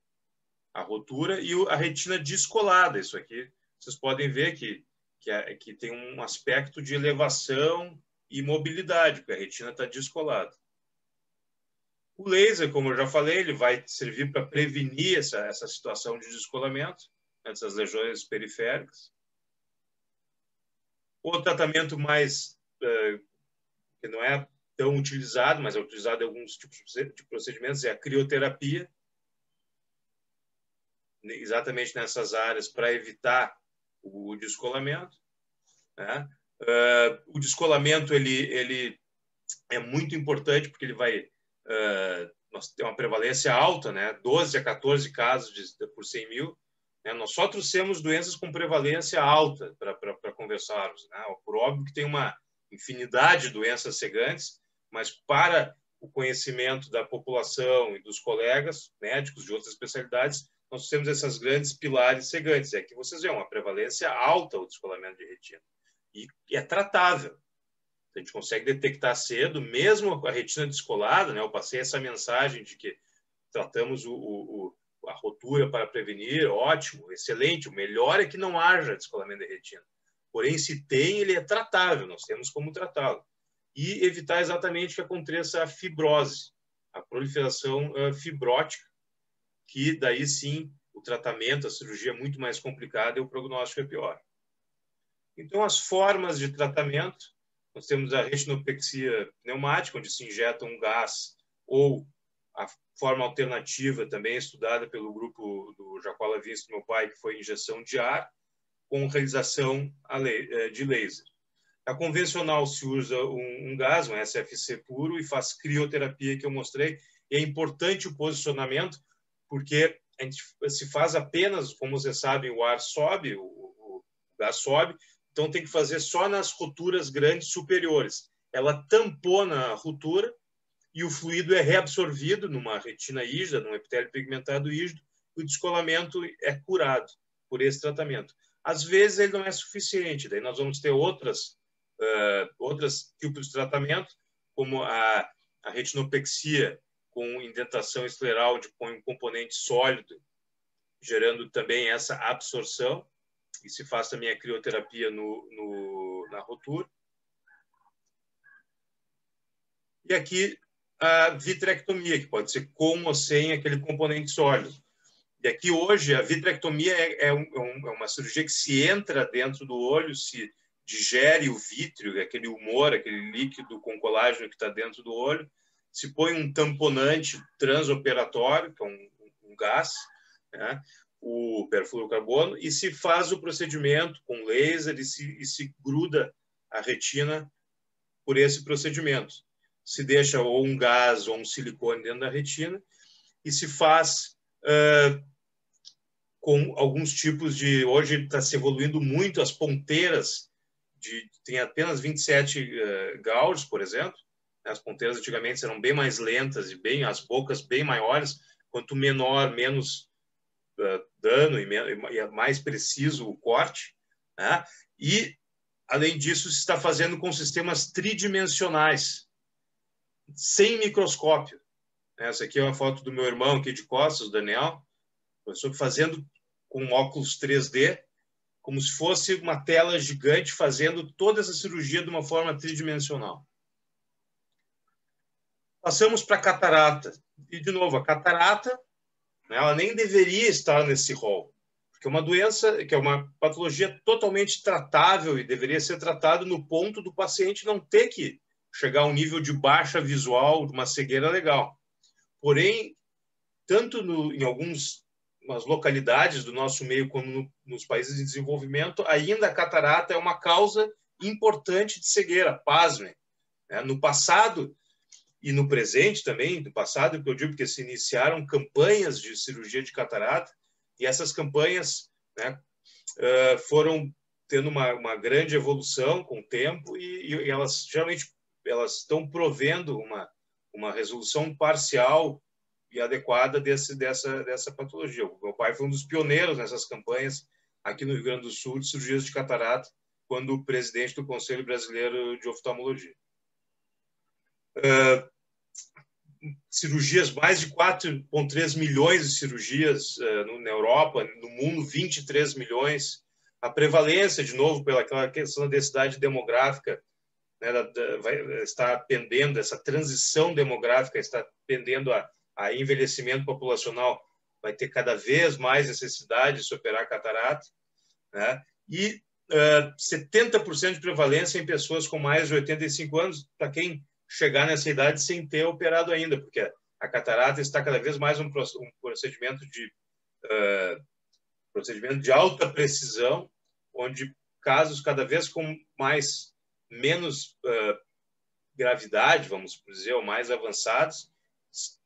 a rotura e a retina descolada. Isso aqui, vocês podem ver que tem um aspecto de elevação e mobilidade, porque a retina está descolada. O laser, como eu já falei, ele vai servir para prevenir essa situação de descolamento, essas lesões periféricas. O tratamento mais, que não é tão utilizado, mas é utilizado em alguns tipos de procedimentos, é a crioterapia, exatamente nessas áreas, para evitar o descolamento, né? O descolamento ele é muito importante porque ele vai nós temos uma prevalência alta, né? 12 a 14 casos por 100 mil. Né? Nós só trouxemos doenças com prevalência alta para conversarmos, né? Por óbvio que tem uma infinidade de doenças cegantes, mas para o conhecimento da população e dos colegas médicos de outras especialidades, nós temos essas grandes pilares cegantes. É que vocês veem uma prevalência alta o descolamento de retina. E é tratável. A gente consegue detectar cedo, mesmo com a retina descolada, né? Eu passei essa mensagem de que tratamos a rotura para prevenir, ótimo, excelente. O melhor é que não haja descolamento de retina. Porém, se tem, ele é tratável, nós temos como tratá-lo. E evitar exatamente que aconteça a fibrose, a proliferação fibrótica, que daí sim o tratamento, a cirurgia é muito mais complicada e o prognóstico é pior. Então, as formas de tratamento, nós temos a retinopexia pneumática, onde se injeta um gás, ou a forma alternativa, também estudada pelo grupo do Jacó Lavinski, meu pai, que foi injeção de ar, com realização de laser. A convencional se usa um gás, um SFC puro, e faz crioterapia, que eu mostrei. E é importante o posicionamento, porque a gente se faz apenas, como vocês sabem, o ar sobe, o gás sobe, então tem que fazer só nas roturas grandes superiores. Ela tampona a rotura e o fluido é reabsorvido numa retina rígida, num epitélio pigmentado rígido, e o descolamento é curado por esse tratamento. Às vezes ele não é suficiente, daí nós vamos ter outros tipos de tratamento, como a retinopexia com indentação escleral, onde põe um componente sólido, gerando também essa absorção, e se faz também a crioterapia na rotura. E aqui a vitrectomia, que pode ser com ou sem aquele componente sólido. E aqui hoje a vitrectomia é uma cirurgia que se entra dentro do olho, se digere o vítreo, aquele humor, aquele líquido com colágeno que está dentro do olho, se põe um tamponante transoperatório, que é um gás, né? O perfluorocarbono, e se faz o procedimento com laser e se gruda a retina por esse procedimento. Se deixa ou um gás ou um silicone dentro da retina e se faz com alguns tipos de... Hoje está se evoluindo muito as ponteiras, tem apenas 27 Gauss, por exemplo. As ponteiras antigamente eram bem mais lentas e as bocas bem maiores. Quanto menor, menos dano e é mais preciso o corte, né? E, além disso, se está fazendo com sistemas tridimensionais, sem microscópio. Essa aqui é uma foto do meu irmão aqui de costas, o Daniel, professor, fazendo com óculos 3D, como se fosse uma tela gigante, fazendo toda essa cirurgia de uma forma tridimensional. Passamos para a catarata. E, de novo, a catarata, ela nem deveria estar nesse rol, porque é uma doença, que é uma patologia totalmente tratável e deveria ser tratada no ponto do paciente não ter que chegar a um nível de baixa visual, de uma cegueira legal. Porém, tanto em alguns umas localidades do nosso meio, como nos países em desenvolvimento, ainda a catarata é uma causa importante de cegueira, pasmem. No passado e no presente também, no passado, que eu digo porque se iniciaram campanhas de cirurgia de catarata, e essas campanhas, né, foram tendo uma grande evolução com o tempo, e elas geralmente elas estão provendo uma resolução parcial e adequada dessa patologia. O meu pai foi um dos pioneiros nessas campanhas aqui no Rio Grande do Sul de cirurgias de catarata, quando presidente do Conselho Brasileiro de Oftalmologia. Cirurgias, mais de 4,3 milhões de cirurgias na Europa, no mundo 23 milhões. A prevalência, de novo, pelaquela questão da densidade demográfica, né, está pendendo, essa transição demográfica está pendendo a envelhecimento populacional, vai ter cada vez mais necessidade de se operar catarata, né? E 70% de prevalência em pessoas com mais de 85 anos, para quem chegar nessa idade sem ter operado ainda, porque a catarata está cada vez mais um procedimento de alta precisão, onde casos cada vez com menos gravidade, vamos dizer, ou mais avançados,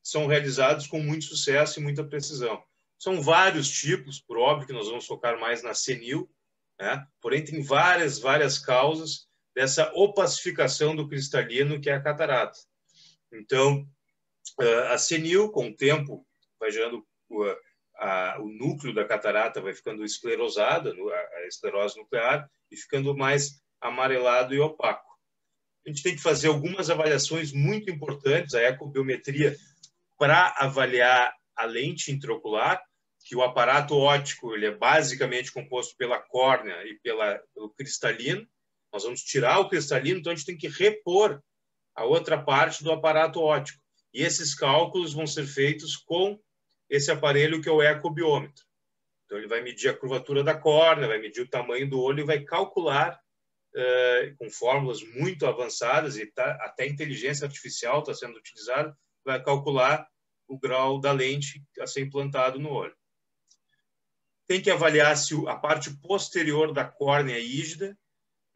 são realizados com muito sucesso e muita precisão. São vários tipos, por óbvio que nós vamos focar mais na senil, né? Porém tem várias causas dessa opacificação do cristalino, que é a catarata. Então, a senil, com o tempo, vai gerando o núcleo da catarata, vai ficando esclerosada, a esclerose nuclear, e ficando mais amarelado e opaco. A gente tem que fazer algumas avaliações muito importantes, a ecobiometria, para avaliar a lente intraocular, que o aparato óptico ele é basicamente composto pela córnea e pelo cristalino. Nós vamos tirar o cristalino, então a gente tem que repor a outra parte do aparato óptico. E esses cálculos vão ser feitos com esse aparelho que é o ecobiômetro. Então ele vai medir a curvatura da córnea, vai medir o tamanho do olho e vai calcular, com fórmulas muito avançadas, e até inteligência artificial está sendo utilizada, vai calcular o grau da lente a ser implantado no olho. Tem que avaliar se a parte posterior da córnea é rígida,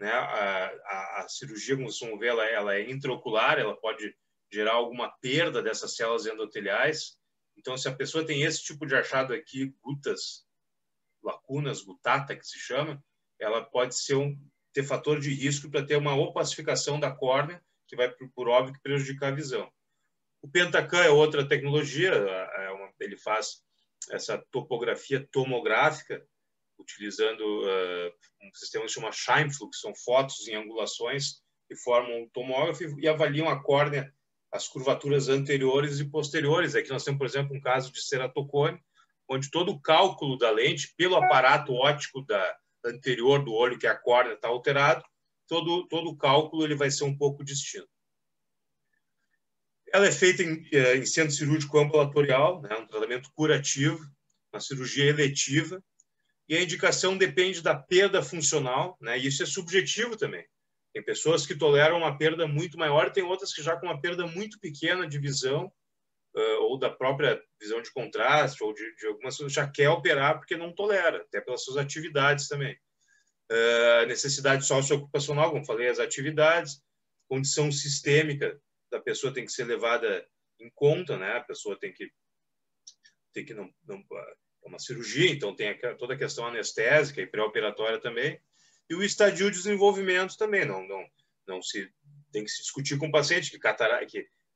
né? A cirurgia, como vocês vão ver, ela é intraocular, ela pode gerar alguma perda dessas células endoteliais. Então, se a pessoa tem esse tipo de achado aqui, gutas, lacunas, gutata, que se chama, ela pode ter fator de risco para ter uma opacificação da córnea, que vai, por óbvio, prejudicar a visão. O Pentacam é outra tecnologia, ele faz essa topografia tomográfica, utilizando um sistema que se chama Scheimpflug, que são fotos em angulações que formam um tomógrafo e avaliam a córnea, as curvaturas anteriores e posteriores. Aqui nós temos, por exemplo, um caso de ceratocone, onde todo o cálculo da lente, pelo aparato óptico anterior do olho, que é a córnea, está alterado, todo o cálculo ele vai ser um pouco distinto. Ela é feita em centro cirúrgico ambulatorial, né, um tratamento curativo, uma cirurgia eletiva, e a indicação depende da perda funcional, né, e isso é subjetivo também. Tem pessoas que toleram uma perda muito maior, tem outras que já com uma perda muito pequena de visão, ou da própria visão de contraste, ou de algumas coisas, já quer operar porque não tolera, até pelas suas atividades também. Necessidade socioocupacional, como falei, as atividades, condição sistêmica da pessoa tem que ser levada em conta, né? A pessoa tem que não é uma cirurgia, então tem toda a questão anestésica e pré-operatória também, e o estadio de desenvolvimento também, não se tem que se discutir com o paciente que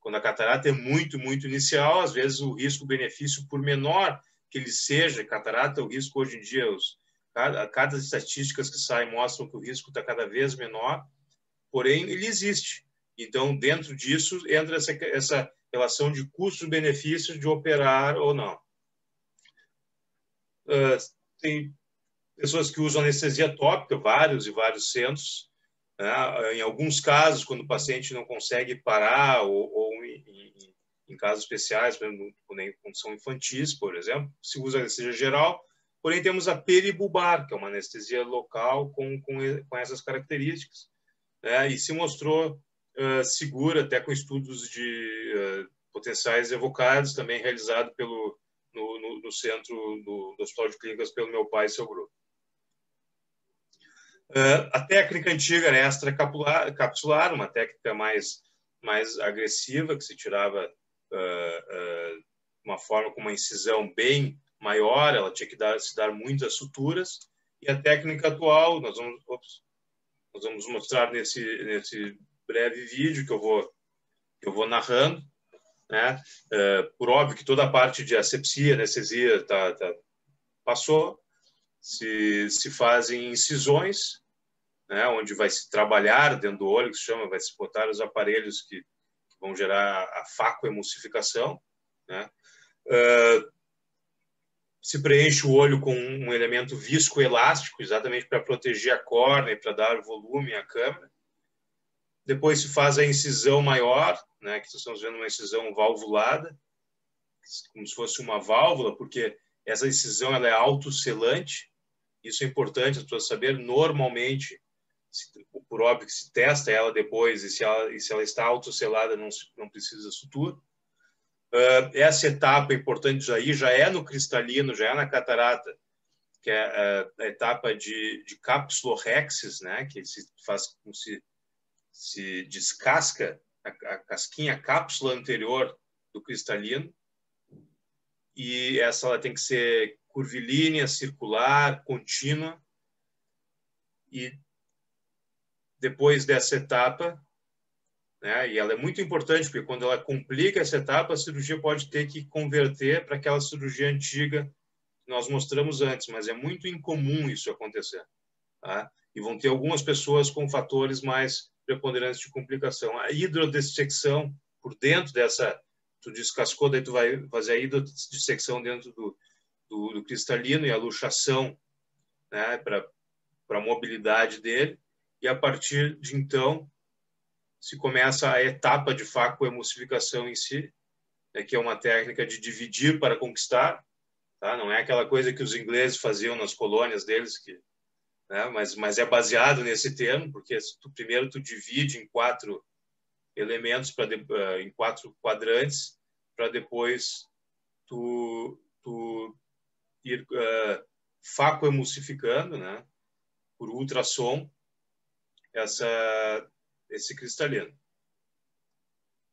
quando a catarata é muito inicial, às vezes o risco-benefício, por menor que ele seja catarata, o risco hoje em dia, cada estatísticas que saem mostram que o risco está cada vez menor, porém ele existe. Então, dentro disso, entra essa relação de custo-benefício de operar ou não. Tem pessoas que usam anestesia tópica, vários centros. Né? Em alguns casos, quando o paciente não consegue parar, ou em casos especiais, por exemplo, quando são infantis, por exemplo, se usa anestesia geral. Porém, temos a peribulbar, que é uma anestesia local com essas características. Né? E se mostrou segura, até com estudos de potenciais evocados, também realizado no centro do Hospital de Clínicas pelo meu pai e seu grupo. A técnica antiga era extracapsular, uma técnica mais agressiva, que se tirava uma forma com uma incisão bem maior, ela tinha que se dar muitas suturas. E a técnica atual, nós vamos mostrar nesse breve vídeo que eu vou narrando, né? Por óbvio que toda a parte de asepsia, anestesia passou, se fazem incisões, né? Onde vai se trabalhar dentro do olho, que se chama, vai se botar os aparelhos que vão gerar a facoemulsificação, né? Se preenche o olho com um elemento viscoelástico, exatamente para proteger a córnea e para dar volume à câmera. Depois se faz a incisão maior, né, que estamos vendo uma incisão valvulada, como se fosse uma válvula, porque essa incisão ela é autoselante. Isso é importante as pessoas saberem. Normalmente, por óbvio que se testa ela depois, e se ela está autoselada, não precisa sutura. Essa etapa importante já é no cristalino, já é na catarata, que é a etapa de capsulorhexis, né, que se faz como se descasca a casquinha, a cápsula anterior do cristalino, e ela tem que ser curvilínea, circular, contínua, e depois dessa etapa, né, e ela é muito importante, porque quando ela complica essa etapa, a cirurgia pode ter que converter para aquela cirurgia antiga que nós mostramos antes, mas é muito incomum isso acontecer, tá? E vão ter algumas pessoas com fatores mais preponderantes de complicação. A hidrodissecção por dentro dessa, tu descascou, daí tu vai fazer a hidrodissecção dentro do cristalino e a luxação, né, para a mobilidade dele, e a partir de então se começa a etapa de facoemulsificação em si, né, que é uma técnica de dividir para conquistar, tá? Não é aquela coisa que os ingleses faziam nas colônias deles, né, mas é baseado nesse termo, porque primeiro tu divide em 4 elementos, em 4 quadrantes, para depois tu ir facoemulsificando, né, por ultrassom, esse cristalino.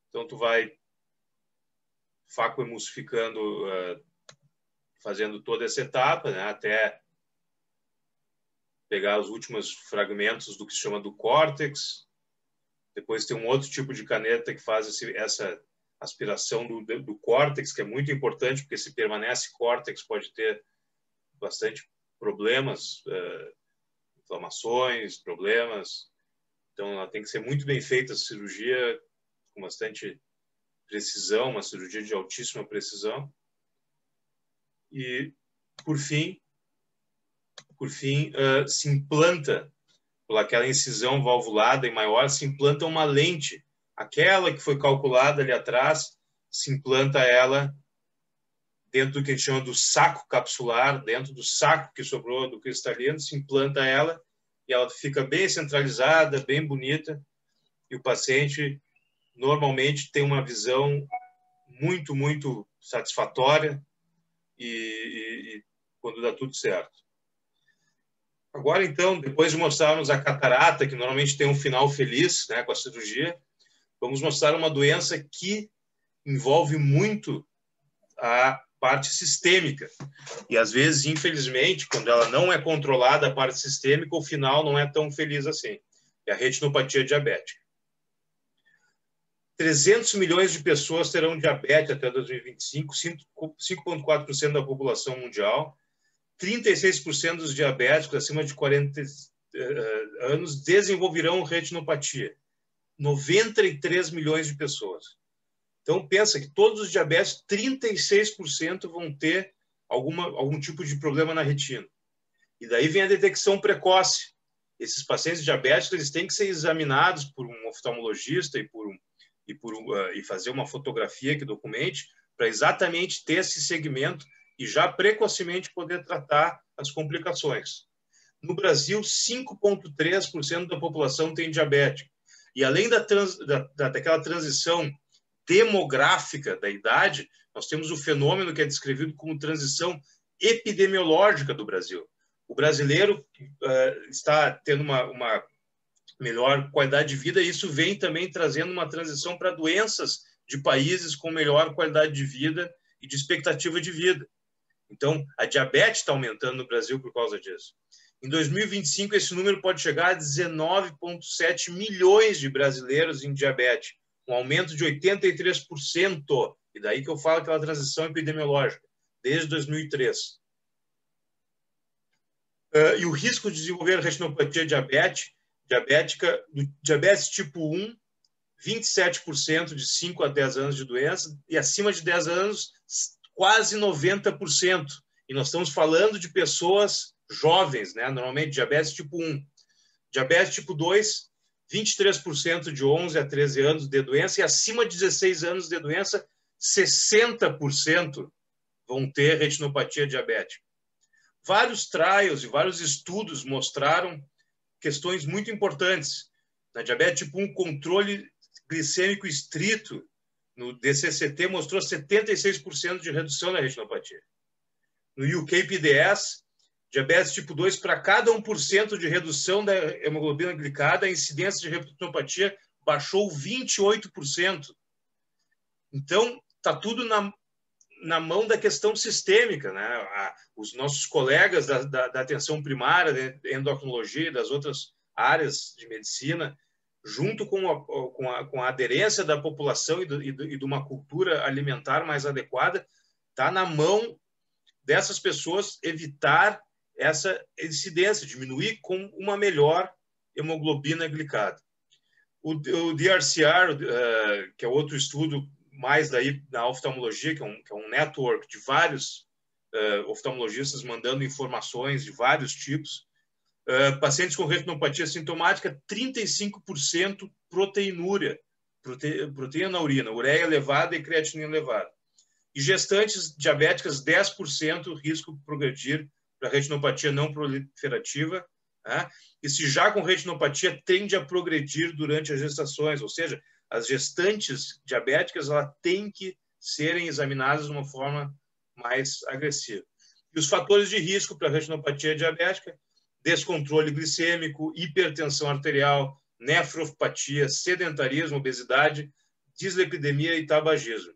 Então, tu vai facoemulsificando, fazendo toda essa etapa, né, até pegar os últimos fragmentos do que se chama do córtex. Depois tem um outro tipo de caneta que faz essa aspiração do córtex, que é muito importante, porque se permanece córtex pode ter bastante problemas, inflamações, problemas. Então, ela tem que ser muito bem feita, a cirurgia com bastante precisão, uma cirurgia de altíssima precisão. E, por fim, se implanta, por aquela incisão valvulada e maior, se implanta uma lente. Aquela que foi calculada ali atrás, se implanta ela dentro do que a gente chama do saco capsular, dentro do saco que sobrou do cristalino, se implanta ela e ela fica bem centralizada, bem bonita, e o paciente normalmente tem uma visão muito, muito satisfatória e quando dá tudo certo. Agora, então, depois de mostrarmos a catarata, que normalmente tem um final feliz, né, com a cirurgia, vamos mostrar uma doença que envolve muito a parte sistêmica. E, às vezes, infelizmente, quando ela não é controlada, a parte sistêmica, o final não é tão feliz assim. É a retinopatia diabética. 300 milhões de pessoas terão diabetes até 2025, 5,4% da população mundial. 36% dos diabéticos acima de 40 anos desenvolverão retinopatia. 93 milhões de pessoas. Então, pensa que todos os diabéticos, 36% vão ter algum tipo de problema na retina. E daí vem a detecção precoce. Esses pacientes diabéticos eles têm que ser examinados por um oftalmologista e fazer uma fotografia que documente para exatamente ter esse segmento e já precocemente poder tratar as complicações. No Brasil, 5,3% da população tem diabetes. E além daquela transição demográfica da idade, Nós temos o fenômeno que é descrevido como transição epidemiológica do Brasil. O brasileiro está tendo uma melhor qualidade de vida, e isso vem também trazendo uma transição para doenças de países com melhor qualidade de vida e de expectativa de vida. Então, a diabetes está aumentando no Brasil por causa disso. Em 2025, esse número pode chegar a 19,7 milhões de brasileiros em diabetes, um aumento de 83%. E daí que eu falo aquela transição epidemiológica, desde 2003. E o risco de desenvolver retinopatia diabética, do diabetes tipo 1, 27% de 5 a 10 anos de doença, e acima de 10 anos, quase 90%. E nós estamos falando de pessoas jovens, né? Normalmente diabetes tipo 1. Diabetes tipo 2, 23% de 11 a 13 anos de doença, e acima de 16 anos de doença, 60% vão ter retinopatia diabética. Vários trials e vários estudos mostraram questões muito importantes. Na diabetes tipo 1, controle glicêmico estrito no DCCT mostrou 76% de redução na retinopatia. No UK-PDS, diabetes tipo 2, para cada 1% de redução da hemoglobina glicada, a incidência de retinopatia baixou 28%. Então, está tudo na mão da questão sistêmica, né? Os nossos colegas da atenção primária, da endocrinologia e das outras áreas de medicina, junto com a aderência da população e de uma cultura alimentar mais adequada, está na mão dessas pessoas evitar essa incidência, diminuir com uma melhor hemoglobina glicada. O DRCR, que é outro estudo mais daí na oftalmologia, que é um network de vários oftalmologistas mandando informações de vários tipos. Pacientes com retinopatia sintomática, 35% proteinúria, proteína na urina, ureia elevada e creatinina elevada. E gestantes diabéticas, 10% risco de progredir para retinopatia não proliferativa. Né? E se já com retinopatia, tende a progredir durante as gestações, ou seja, as gestantes diabéticas têm que serem examinadas de uma forma mais agressiva. E os fatores de risco para a retinopatia diabética: descontrole glicêmico, hipertensão arterial, nefropatia, sedentarismo, obesidade, dislipidemia e tabagismo.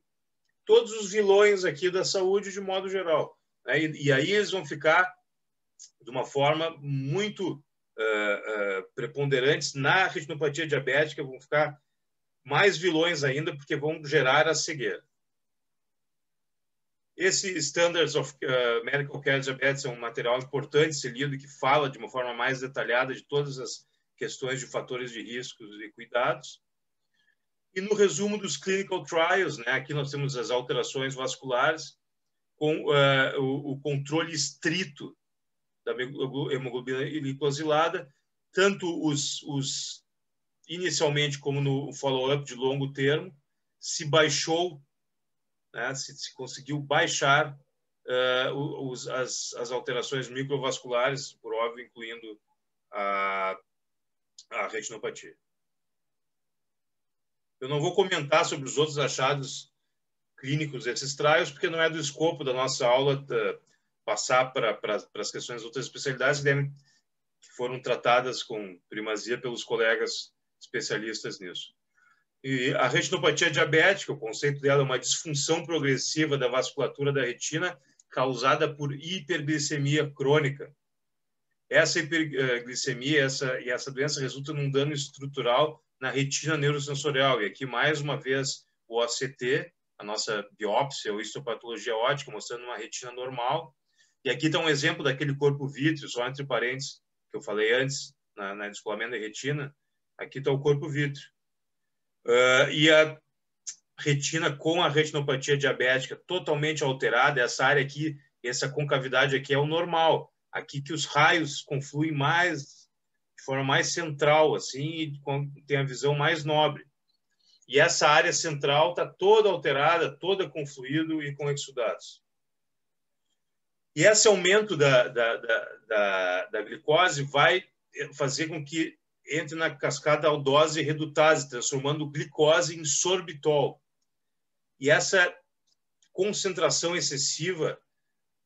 Todos os vilões aqui da saúde de modo geral. Né? E aí eles vão ficar de uma forma muito preponderantes na retinopatia diabética, vão ficar mais vilões ainda, porque vão gerar a cegueira. Esse Standards of Medical Care Diabetes é um material importante ser lido, que fala de uma forma mais detalhada de todas as questões de fatores de risco e cuidados. E no resumo dos clinical trials, né, aqui nós temos as alterações vasculares com o controle estrito da hemoglobina glicosilada, tanto os inicialmente como no follow-up de longo termo, se baixou, né, se conseguiu baixar as alterações microvasculares, por óbvio, incluindo a retinopatia. Eu não vou comentar sobre os outros achados clínicos desses trials, porque não é do escopo da nossa aula passar para as questões de outras especialidades que foram tratadas com primazia pelos colegas especialistas nisso. E a retinopatia diabética, o conceito dela é uma disfunção progressiva da vasculatura da retina causada por hiperglicemia crônica. Essa hiperglicemia e essa doença resulta num dano estrutural na retina neurosensorial. E aqui, mais uma vez, o OCT, a nossa biópsia ou histopatologia óptica, mostrando uma retina normal. E aqui está um exemplo daquele corpo vítreo, só entre parênteses, que eu falei antes, na descolamento da retina. Aqui está o corpo vítreo. E a retina com a retinopatia diabética totalmente alterada, essa área aqui, essa concavidade aqui é o normal. Aqui que os raios confluem de forma mais central, assim, e tem a visão mais nobre. E essa área central está toda alterada, toda com fluido e com exudados. E esse aumento da glicose vai fazer com que entre na cascada aldose e redutase, transformando glicose em sorbitol. E essa concentração excessiva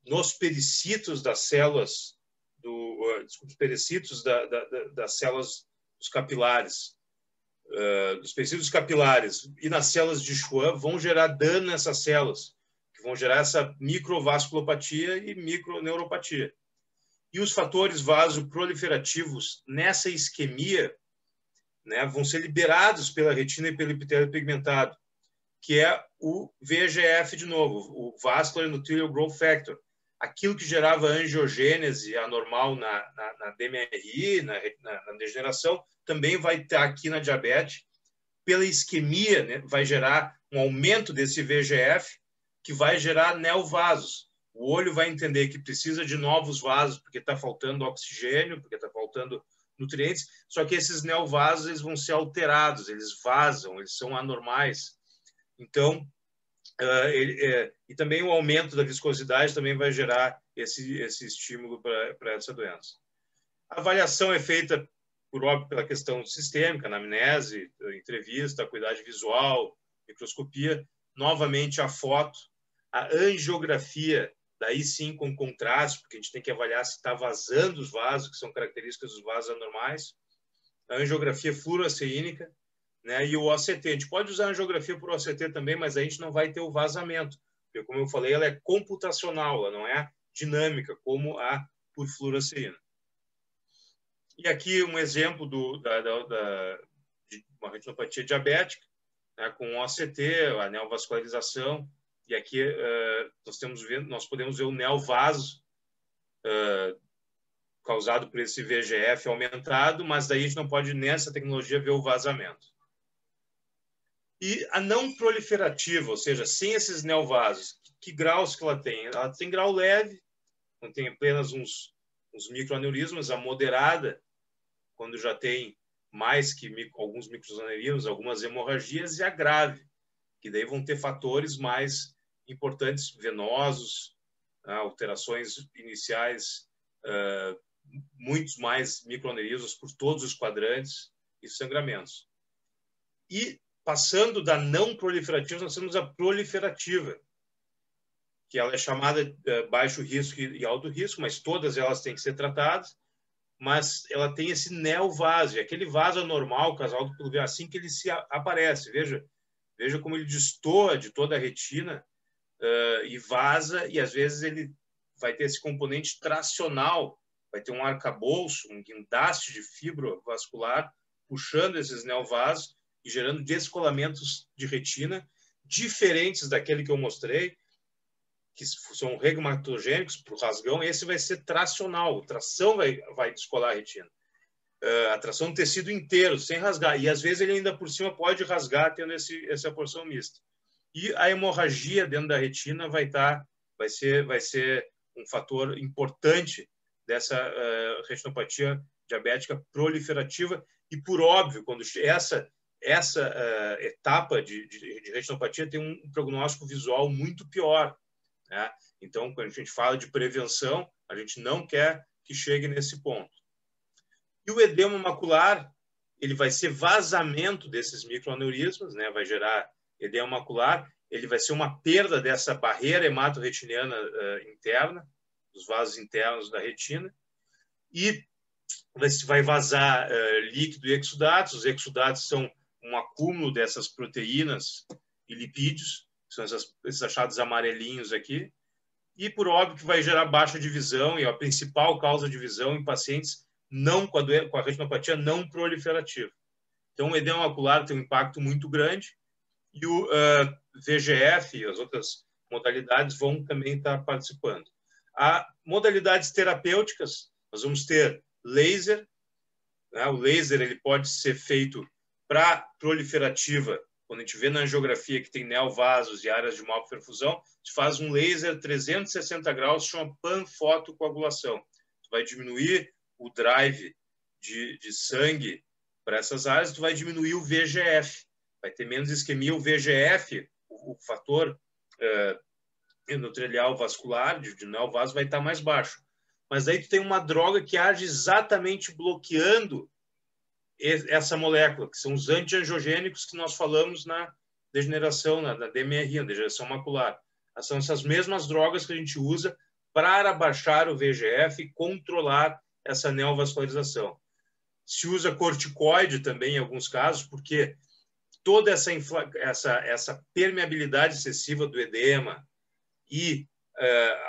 nos pericitos das células, dos pericitos das células dos capilares, dos pericitos capilares e nas células de Schwann vão gerar dano nessas células, que vão gerar essa microvasculopatia e microneuropatia. E os fatores vasoproliferativos nessa isquemia, né, vão ser liberados pela retina e pelo epitélio pigmentado, que é o VEGF de novo, o Vascular Endothelial Growth Factor, aquilo que gerava angiogênese anormal na DMRI, na degeneração, também vai estar aqui na diabetes. Pela isquemia, né, vai gerar um aumento desse VEGF, que vai gerar neovasos. O olho vai entender que precisa de novos vasos, porque está faltando oxigênio, porque está faltando nutrientes, só que esses neovasos eles vão ser alterados, eles vazam, eles são anormais. Então, e também o aumento da viscosidade também vai gerar esse estímulo para essa doença. A avaliação é feita, por óbvio, pela questão sistêmica, anamnese, entrevista, acuidade visual, microscopia, novamente a foto, a angiografia, daí sim com contraste, porque a gente tem que avaliar se está vazando os vasos, que são características dos vasos anormais, a angiografia fluoresceínica, né, e o OCT. A gente pode usar a angiografia por OCT também, mas a gente não vai ter o vazamento, porque, como eu falei, ela é computacional, ela não é dinâmica, como a por fluoresceína. E aqui um exemplo de uma retinopatia diabética, né, com OCT, a neovascularização, e aqui nós podemos ver o neovaso causado por esse VEGF aumentado, mas daí a gente não pode, nessa tecnologia, ver o vazamento. E a não proliferativa, ou seja, sem esses neovasos, que graus que ela tem? Ela tem grau leve, quando tem apenas uns microaneurismas, a moderada, quando já tem mais que alguns microaneurismas, algumas hemorragias, e a grave, que daí vão ter fatores mais importantes, venosos, alterações iniciais, muitos mais microaneurismas por todos os quadrantes e sangramentos. E passando da não proliferativa, nós temos a proliferativa, que ela é chamada baixo risco e alto risco, mas todas elas têm que ser tratadas, mas ela tem esse neovaso, aquele vaso anormal, causado pelo VEGF, assim que ele se aparece. Veja como ele destoa de toda a retina e vaza, e às vezes ele vai ter esse componente tracional, vai ter um arcabouço, um guindaste de fibra vascular, puxando esses neovasos e gerando descolamentos de retina, diferentes daquele que eu mostrei, que são regmatogênicos para o rasgão. Esse vai ser tracional, a tração vai descolar a retina. A tração do tecido inteiro, sem rasgar. E às vezes ele ainda por cima pode rasgar, tendo essa porção mista. E a hemorragia dentro da retina vai ser um fator importante dessa retinopatia diabética proliferativa. E por óbvio, quando essa etapa de retinopatia tem um prognóstico visual muito pior, né? Então, quando a gente fala de prevenção, a gente não quer que chegue nesse ponto. E o edema macular, ele vai ser vazamento desses microaneurismas, né? Vai gerar edema macular, ele vai ser uma perda dessa barreira hematorretiniana interna, dos vasos internos da retina, e vai vazar líquido e exudatos. Os exudatos são um acúmulo dessas proteínas e lipídios, que são esses achados amarelinhos aqui, e por óbvio que vai gerar baixa de visão, e a principal causa de visão em pacientes não com a retinopatia não proliferativa. Então, o edema macular tem um impacto muito grande, e o VEGF e as outras modalidades vão também estar participando. Há modalidades terapêuticas, nós vamos ter laser, né? O laser ele pode ser feito para proliferativa, quando a gente vê na angiografia que tem neovasos e áreas de maior perfusão, a gente faz um laser 360 graus, chama panfotocoagulação. Tu vai diminuir o drive de sangue para essas áreas, tu vai diminuir o VEGF, vai ter menos isquemia. O VEGF, o fator endotelial vascular de neovaso, vai estar mais baixo. Mas aí tu tem uma droga que age exatamente bloqueando essa molécula, que são os antiangiogênicos que nós falamos na degeneração, na DMRI, na degeneração macular. São essas mesmas drogas que a gente usa para baixar o VEGF e controlar essa neovascularização. Se usa corticoide também em alguns casos, porque toda essa permeabilidade excessiva do edema e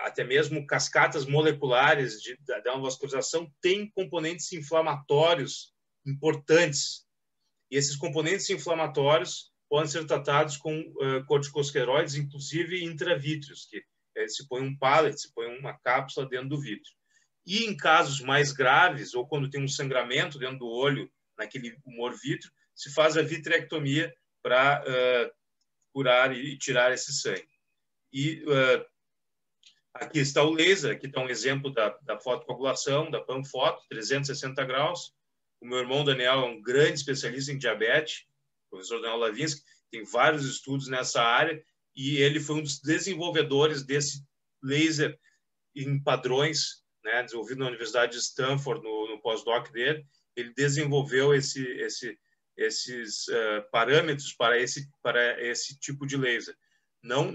até mesmo cascatas moleculares da neovascularização tem componentes inflamatórios importantes. E esses componentes inflamatórios podem ser tratados com corticosteroides, inclusive intravítreos, que se põe um pallet, se põe uma cápsula dentro do vítreo. E em casos mais graves, ou quando tem um sangramento dentro do olho, naquele humor vítreo, se faz a vitrectomia para curar e tirar esse sangue. E aqui está o laser, aqui está um exemplo da fotocoagulação, da Panfoto, 360 graus. O meu irmão Daniel é um grande especialista em diabetes, o professor Daniel Lavinsky, tem vários estudos nessa área, e ele foi um dos desenvolvedores desse laser em padrões, né, desenvolvido na Universidade de Stanford, no pós-doc dele. Ele desenvolveu esses parâmetros para esse tipo de laser. Não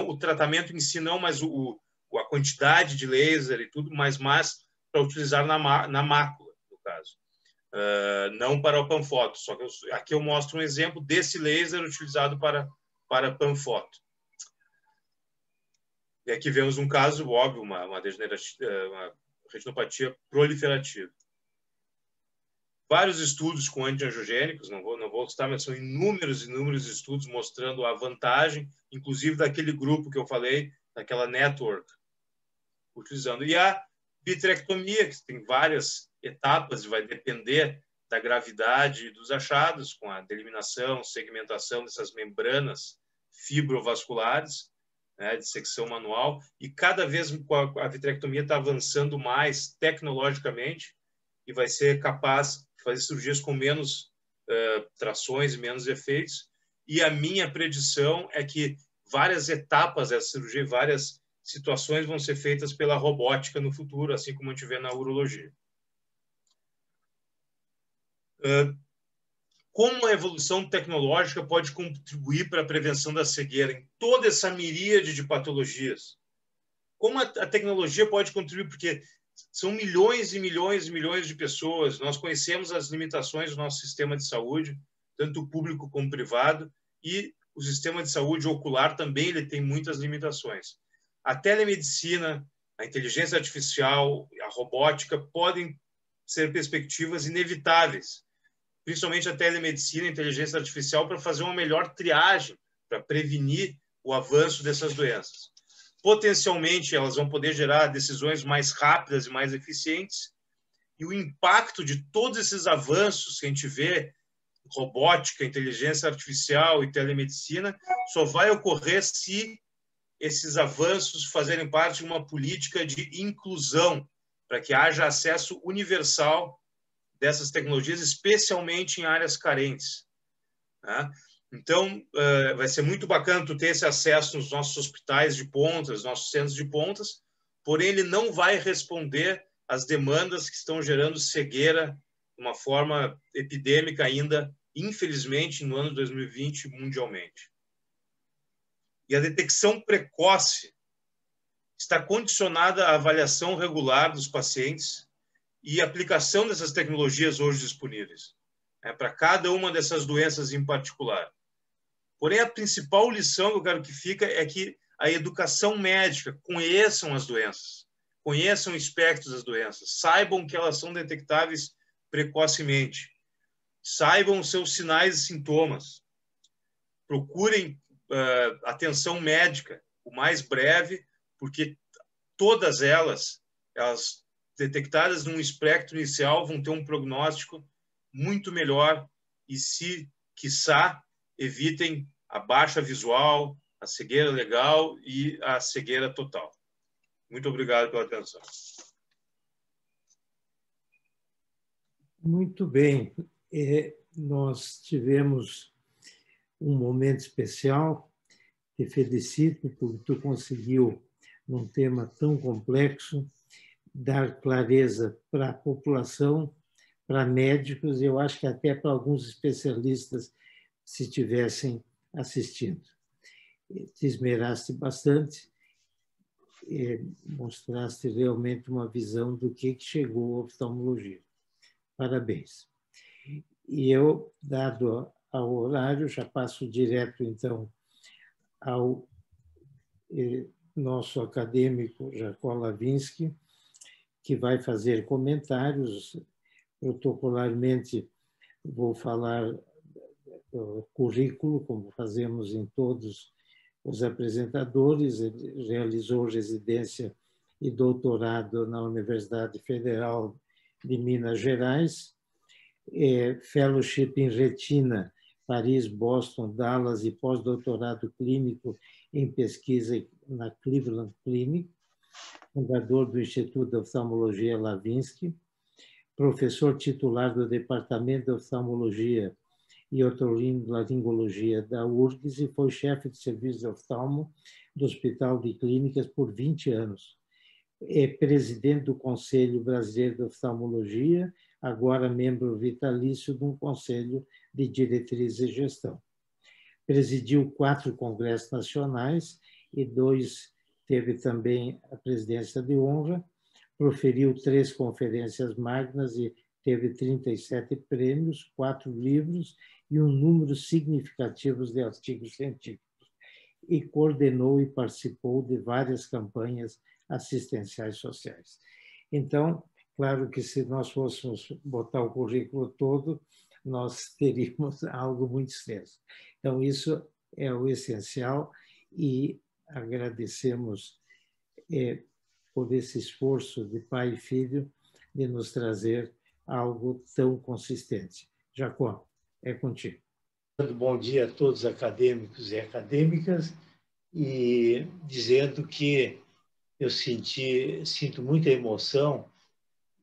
o tratamento em si, não, mas a quantidade de laser e tudo, mas para utilizar na mácula, no caso. Não para o Panfoto. Só que aqui eu mostro um exemplo desse laser utilizado para Panfoto. E aqui vemos um caso óbvio, uma retinopatia proliferativa. Vários estudos com antiangiogênicos, não vou citar, mas são inúmeros estudos mostrando a vantagem, inclusive daquele grupo que eu falei, daquela network, utilizando. E a vitrectomia, que tem várias etapas e vai depender da gravidade dos achados, com a delimitação, segmentação dessas membranas fibrovasculares, né, de secção manual, e cada vez a vitrectomia está avançando mais tecnologicamente e vai ser capaz de fazer cirurgias com menos trações e menos efeitos. E a minha predição é que várias etapas dessa cirurgia, várias situações vão ser feitas pela robótica no futuro, assim como a gente vê na urologia. Como a evolução tecnológica pode contribuir para a prevenção da cegueira em toda essa miríade de patologias? Como a tecnologia pode contribuir? Porque são milhões e milhões e milhões de pessoas. Nós conhecemos as limitações do nosso sistema de saúde, tanto público como privado, e o sistema de saúde ocular também ele tem muitas limitações. A telemedicina, a inteligência artificial, a robótica podem ser perspectivas inevitáveis, principalmente a telemedicina e a inteligência artificial, para fazer uma melhor triagem, para prevenir o avanço dessas doenças. Potencialmente, elas vão poder gerar decisões mais rápidas e mais eficientes, e o impacto de todos esses avanços que a gente vê, robótica, inteligência artificial e telemedicina, só vai ocorrer se esses avanços fazerem parte de uma política de inclusão, para que haja acesso universal dessas tecnologias, especialmente em áreas carentes. Né? Então, vai ser muito bacana tu ter esse acesso nos nossos hospitais de pontas, nossos centros de pontas, porém ele não vai responder às demandas que estão gerando cegueira de uma forma epidêmica ainda, infelizmente, no ano de 2020, mundialmente. E a detecção precoce está condicionada à avaliação regular dos pacientes e aplicação dessas tecnologias hoje disponíveis, para cada uma dessas doenças em particular. Porém, a principal lição que eu quero que fica é que a educação médica conheçam as doenças, conheçam o espectro das doenças, saibam que elas são detectáveis precocemente, saibam os seus sinais e sintomas, procurem atenção médica o mais breve, porque todas elas detectadas num espectro inicial vão ter um prognóstico muito melhor e, se quiçá, evitem a baixa visual, a cegueira legal e a cegueira total. Muito obrigado pela atenção. Muito bem. Nós tivemos um momento especial. Te felicito porque tu conseguiu, num tema tão complexo, dar clareza para a população, para médicos, e eu acho que até para alguns especialistas, se estivessem assistindo. te esmeraste bastante, mostraste realmente uma visão do que chegou a oftalmologia. Parabéns. E eu, dado ao horário, já passo direto, então, ao nosso acadêmico Jacó Lavinsky, que vai fazer comentários. Protocolarmente, vou falar do currículo, como fazemos em todos os apresentadores. Ele realizou residência e doutorado na Universidade Federal de Minas Gerais, fellowship em retina, Paris, Boston, Dallas e pós-doutorado clínico em pesquisa na Cleveland Clinic, fundador do Instituto de Oftalmologia Lavinsky, professor titular do Departamento de Oftalmologia e Otorrinolaringologia da URGS e foi chefe de serviço de oftalmo do Hospital de Clínicas por 20 anos. É presidente do Conselho Brasileiro de Oftalmologia, agora membro vitalício de um Conselho de Diretrizes e Gestão. Presidiu 4 congressos nacionais e 2 teve também a presidência de honra, proferiu 3 conferências magnas e teve 37 prêmios, 4 livros e um número significativo de artigos científicos. E coordenou e participou de várias campanhas assistenciais sociais. Então, claro que se nós fôssemos botar o currículo todo, nós teríamos algo muito extenso. Então, isso é o essencial e agradecemos por esse esforço de pai e filho de nos trazer algo tão consistente. Jacó, é contigo. Bom dia a todos os acadêmicos e acadêmicas, e dizendo que eu sinto muita emoção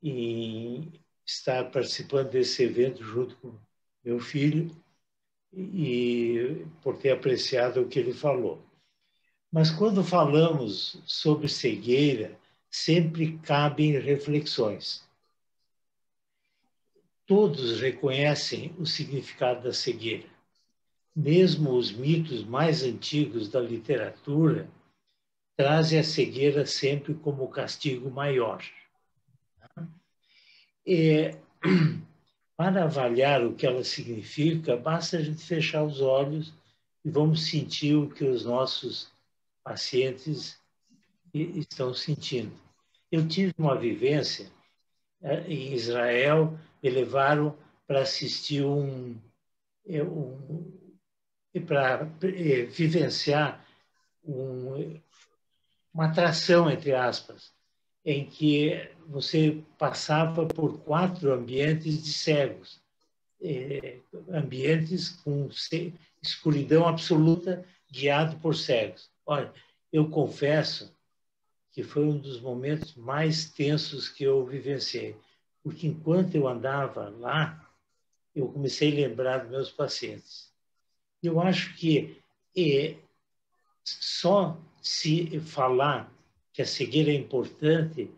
em estar participando desse evento junto com meu filho e por ter apreciado o que ele falou. Mas quando falamos sobre cegueira, sempre cabem reflexões. Todos reconhecem o significado da cegueira. Mesmo os mitos mais antigos da literatura trazem a cegueira sempre como castigo maior. Para avaliar o que ela significa, basta a gente fechar os olhos e vamos sentir o que os nossos pacientes estão sentindo. Eu tive uma vivência em Israel, me levaram para assistir para vivenciar uma atração, entre aspas, em que você passava por 4 ambientes de cegos, ambientes com escuridão absoluta, guiado por cegos. Olha, eu confesso que foi um dos momentos mais tensos que eu vivenciei, porque enquanto eu andava lá, eu comecei a lembrar dos meus pacientes. Eu acho que só se falar que a cegueira é importante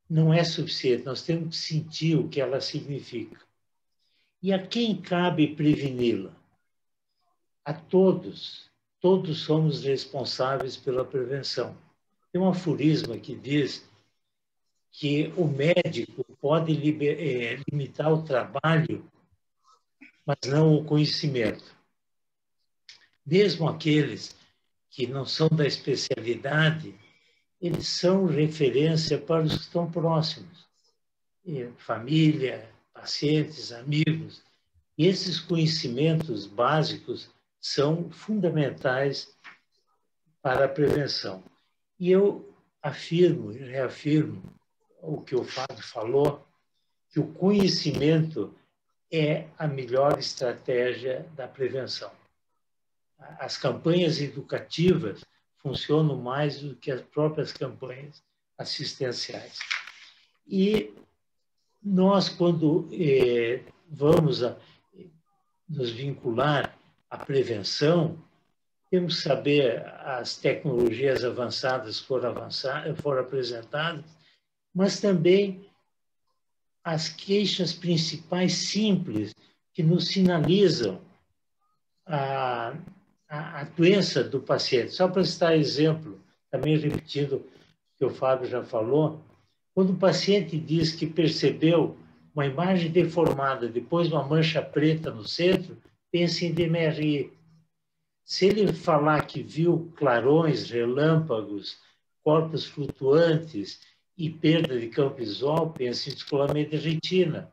não é suficiente, nós temos que sentir o que ela significa. E a quem cabe preveni-la? A todos. Todos somos responsáveis pela prevenção. Tem um aforisma que diz que o médico pode limitar o trabalho, mas não o conhecimento. Mesmo aqueles que não são da especialidade, eles são referência para os que estão próximos. Família, pacientes, amigos. E esses conhecimentos básicos são fundamentais para a prevenção. E eu afirmo e reafirmo o que o Fábio falou, que o conhecimento é a melhor estratégia da prevenção. As campanhas educativas funcionam mais do que as próprias campanhas assistenciais. E nós, quando vamos nos vincular à prevenção, temos que saber as tecnologias avançadas foram apresentadas, mas também as queixas principais simples que nos sinalizam a doença do paciente. Só para citar exemplo, também repetindo o que o Fábio já falou, quando o paciente diz que percebeu uma imagem deformada depois de uma mancha preta no centro, pense em DMRI. Se ele falar que viu clarões, relâmpagos, corpos flutuantes e perda de campo visual, pense em descolamento de retina.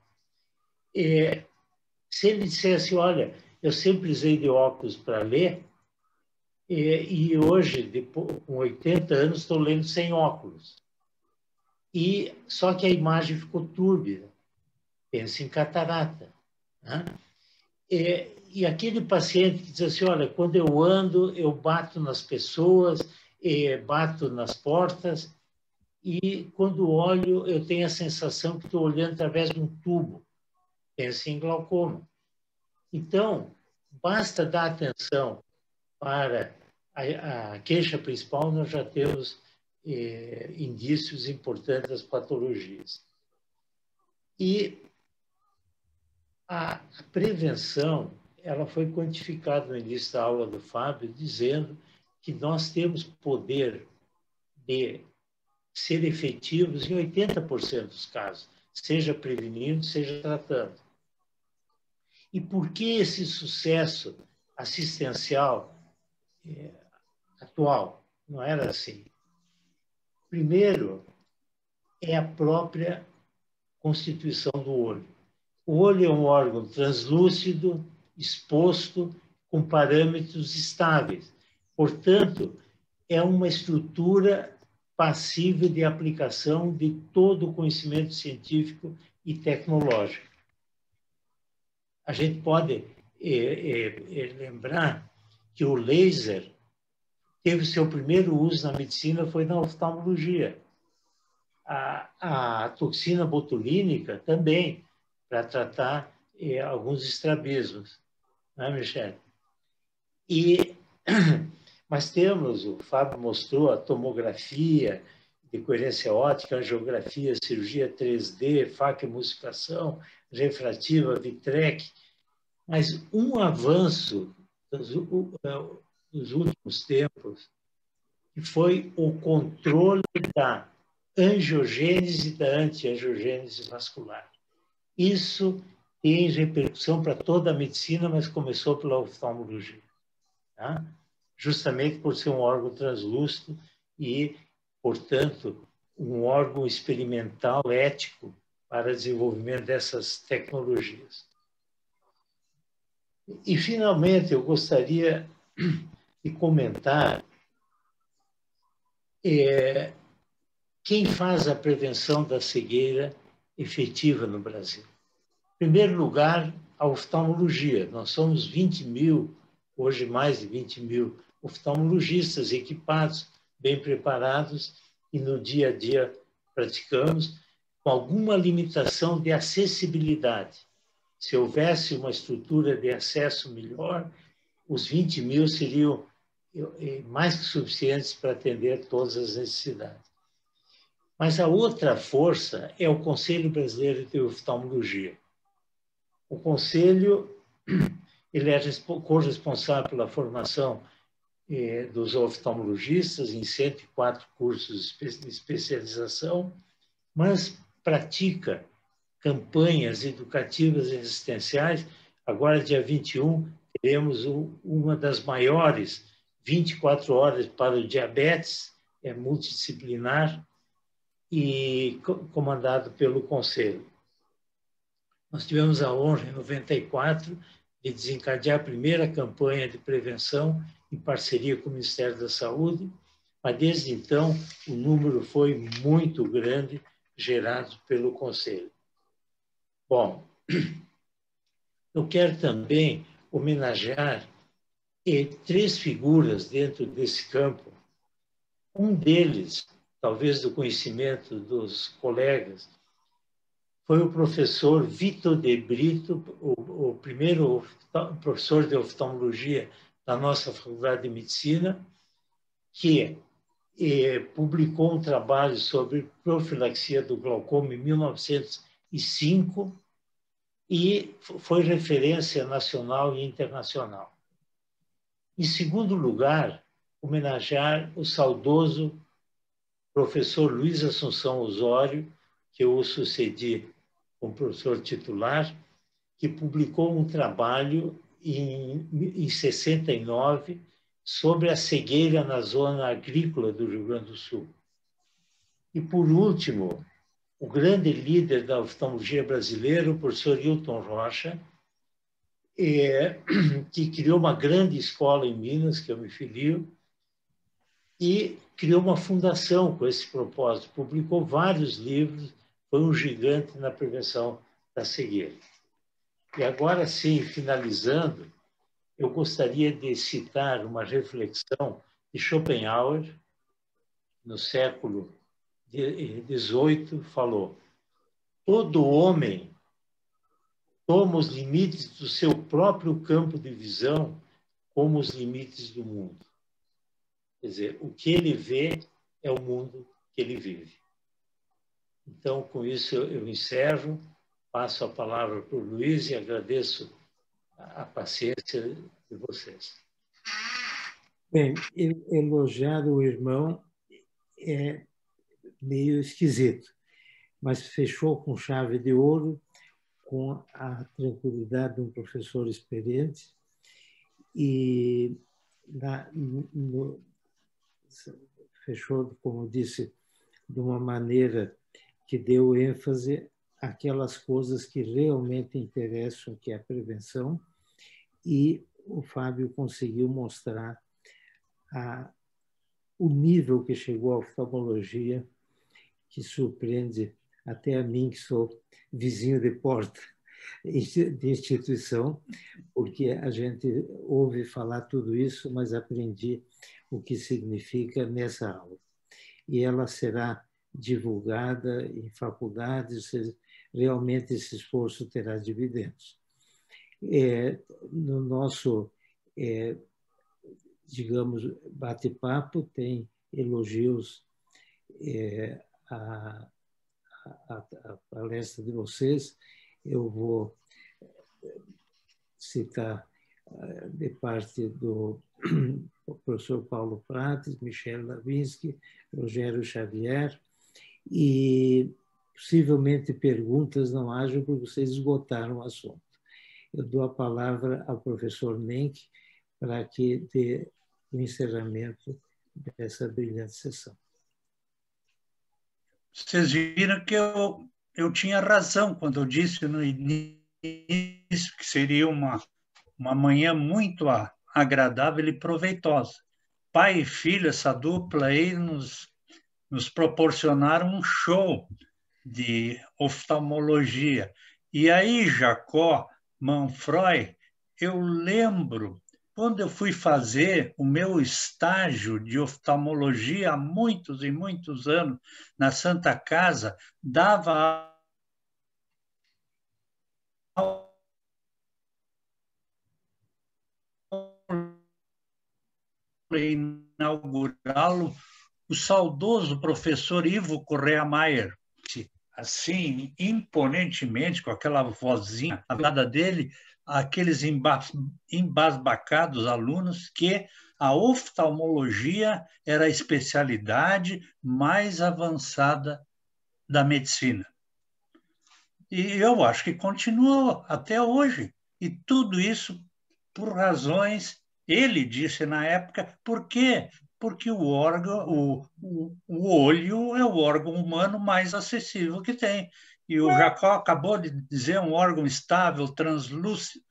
Se ele dissesse, olha, eu sempre usei de óculos para ler, e hoje, com 80 anos, estou lendo sem óculos. Só que a imagem ficou túrbida. Pense em catarata. Né? E aquele paciente que diz assim, olha, quando eu ando, eu bato nas pessoas, bato nas portas, e quando olho, eu tenho a sensação que estou olhando através de um tubo. Pense em glaucoma. Então, basta dar atenção para a queixa principal, nós já temos indícios importantes das patologias. E a prevenção, ela foi quantificada no início da aula do Fábio, dizendo que nós temos poder de ser efetivos em 80% dos casos, seja prevenindo, seja tratando. E por que esse sucesso assistencial atual? Não era assim. Primeiro, é a própria constituição do olho. O olho é um órgão translúcido, exposto, com parâmetros estáveis. Portanto, é uma estrutura passível de aplicação de todo o conhecimento científico e tecnológico. A gente pode lembrar que o laser teve seu primeiro uso na medicina, foi na oftalmologia. A toxina botulínica também, para tratar alguns estrabismos, não é, Michele? Mas temos, o Fábio mostrou, a tomografia de coerência óptica, angiografia, cirurgia 3D, facoemulsificação, refrativa, Vitrec. Mas um avanço nos últimos tempos que foi o controle da angiogênese e da antiangiogênese vascular. Isso tem repercussão para toda a medicina, mas começou pela oftalmologia. Tá? Justamente por ser um órgão translúcido e, portanto, um órgão experimental ético para desenvolvimento dessas tecnologias. E, finalmente, eu gostaria de comentar quem faz a prevenção da cegueira efetiva no Brasil. Em primeiro lugar, a oftalmologia. Nós somos 20 mil, hoje mais de 20 mil oftalmologistas equipados, bem preparados, e no dia a dia praticamos, com alguma limitação de acessibilidade. Se houvesse uma estrutura de acesso melhor, os 20 mil seriam mais que suficientes para atender todas as necessidades. Mas a outra força é o Conselho Brasileiro de Oftalmologia. O Conselho ele é corresponsável pela formação dos oftalmologistas em 104 cursos de especialização, mas pratica campanhas educativas e assistenciais. Agora, dia 21, teremos uma das maiores 24 horas para o diabetes, multidisciplinar e comandado pelo Conselho. Nós tivemos a honra, em 94, de desencadear a primeira campanha de prevenção em parceria com o Ministério da Saúde, mas desde então o número foi muito grande, gerado pelo Conselho. Bom, eu quero também homenagear 3 figuras dentro desse campo. Um deles, talvez do conhecimento dos colegas, foi o professor Vitor de Brito, o primeiro professor de oftalmologia da nossa Faculdade de Medicina, que publicou um trabalho sobre profilaxia do glaucoma em 1905 e foi referência nacional e internacional. Em segundo lugar, homenagear o saudoso professor Luiz Assunção Osório, que eu o sucedi como professor titular, que publicou um trabalho em 69 sobre a cegueira na zona agrícola do Rio Grande do Sul. E, por último, o grande líder da oftalmologia brasileira, o professor Hilton Rocha, que criou uma grande escola em Minas, que eu me filio, e criou uma fundação com esse propósito, publicou vários livros, foi um gigante na prevenção da cegueira. E agora sim, finalizando, eu gostaria de citar uma reflexão de Schopenhauer, no século XVIII, falou: todo homem toma os limites do seu próprio campo de visão como os limites do mundo. Quer dizer, o que ele vê é o mundo que ele vive. Então, com isso, eu encerro, passo a palavra para o Luiz e agradeço a paciência de vocês. Bem, elogiar o irmão é meio esquisito, mas fechou com chave de ouro, com a tranquilidade de um professor experiente e fechou, como disse, de uma maneira que deu ênfase àquelas coisas que realmente interessam, que é a prevenção, e o Fábio conseguiu mostrar o nível que chegou a oftalmologia, que surpreende até a mim, que sou vizinho de porta de instituição, porque a gente ouve falar tudo isso, mas aprendi o que significa nessa aula. E ela será divulgada em faculdades, realmente esse esforço terá dividendos. No nosso, digamos, bate-papo, tem elogios à palestra de vocês. Eu vou citar de parte do professor Paulo Prates, Michel Lavinsky, Rogério Xavier, e possivelmente perguntas não hajam porque vocês esgotaram o assunto. Eu dou a palavra ao professor Menck para que dê o encerramento dessa brilhante sessão. Vocês viram que eu tinha razão quando eu disse no início que seria uma manhã muito agradável e proveitosa. Pai e filho, essa dupla aí nos proporcionaram um show de oftalmologia. E aí, Jacó Manfroy, eu lembro, quando eu fui fazer o meu estágio de oftalmologia há muitos e muitos anos na Santa Casa, dava inaugurá-lo o saudoso professor Ivo Correa Maier, assim, imponentemente, com aquela vozinha, a verdade dele, aqueles embasbacados alunos que a oftalmologia era a especialidade mais avançada da medicina. E eu acho que continua até hoje. E tudo isso por razões, ele disse na época, por quê? Porque o órgão, o olho é o órgão humano mais acessível que tem. E o Jacó acabou de dizer um órgão estável, translúcido.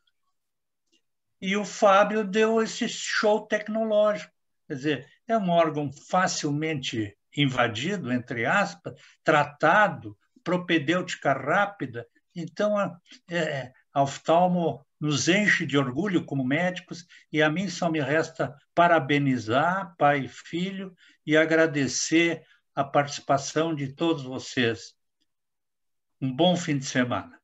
E o Fábio deu esse show tecnológico. Quer dizer, é um órgão facilmente invadido, entre aspas, tratado, propedêutica rápida. Então, a oftalmo nos enche de orgulho como médicos e a mim só me resta parabenizar pai e filho e agradecer a participação de todos vocês. Um bom fim de semana.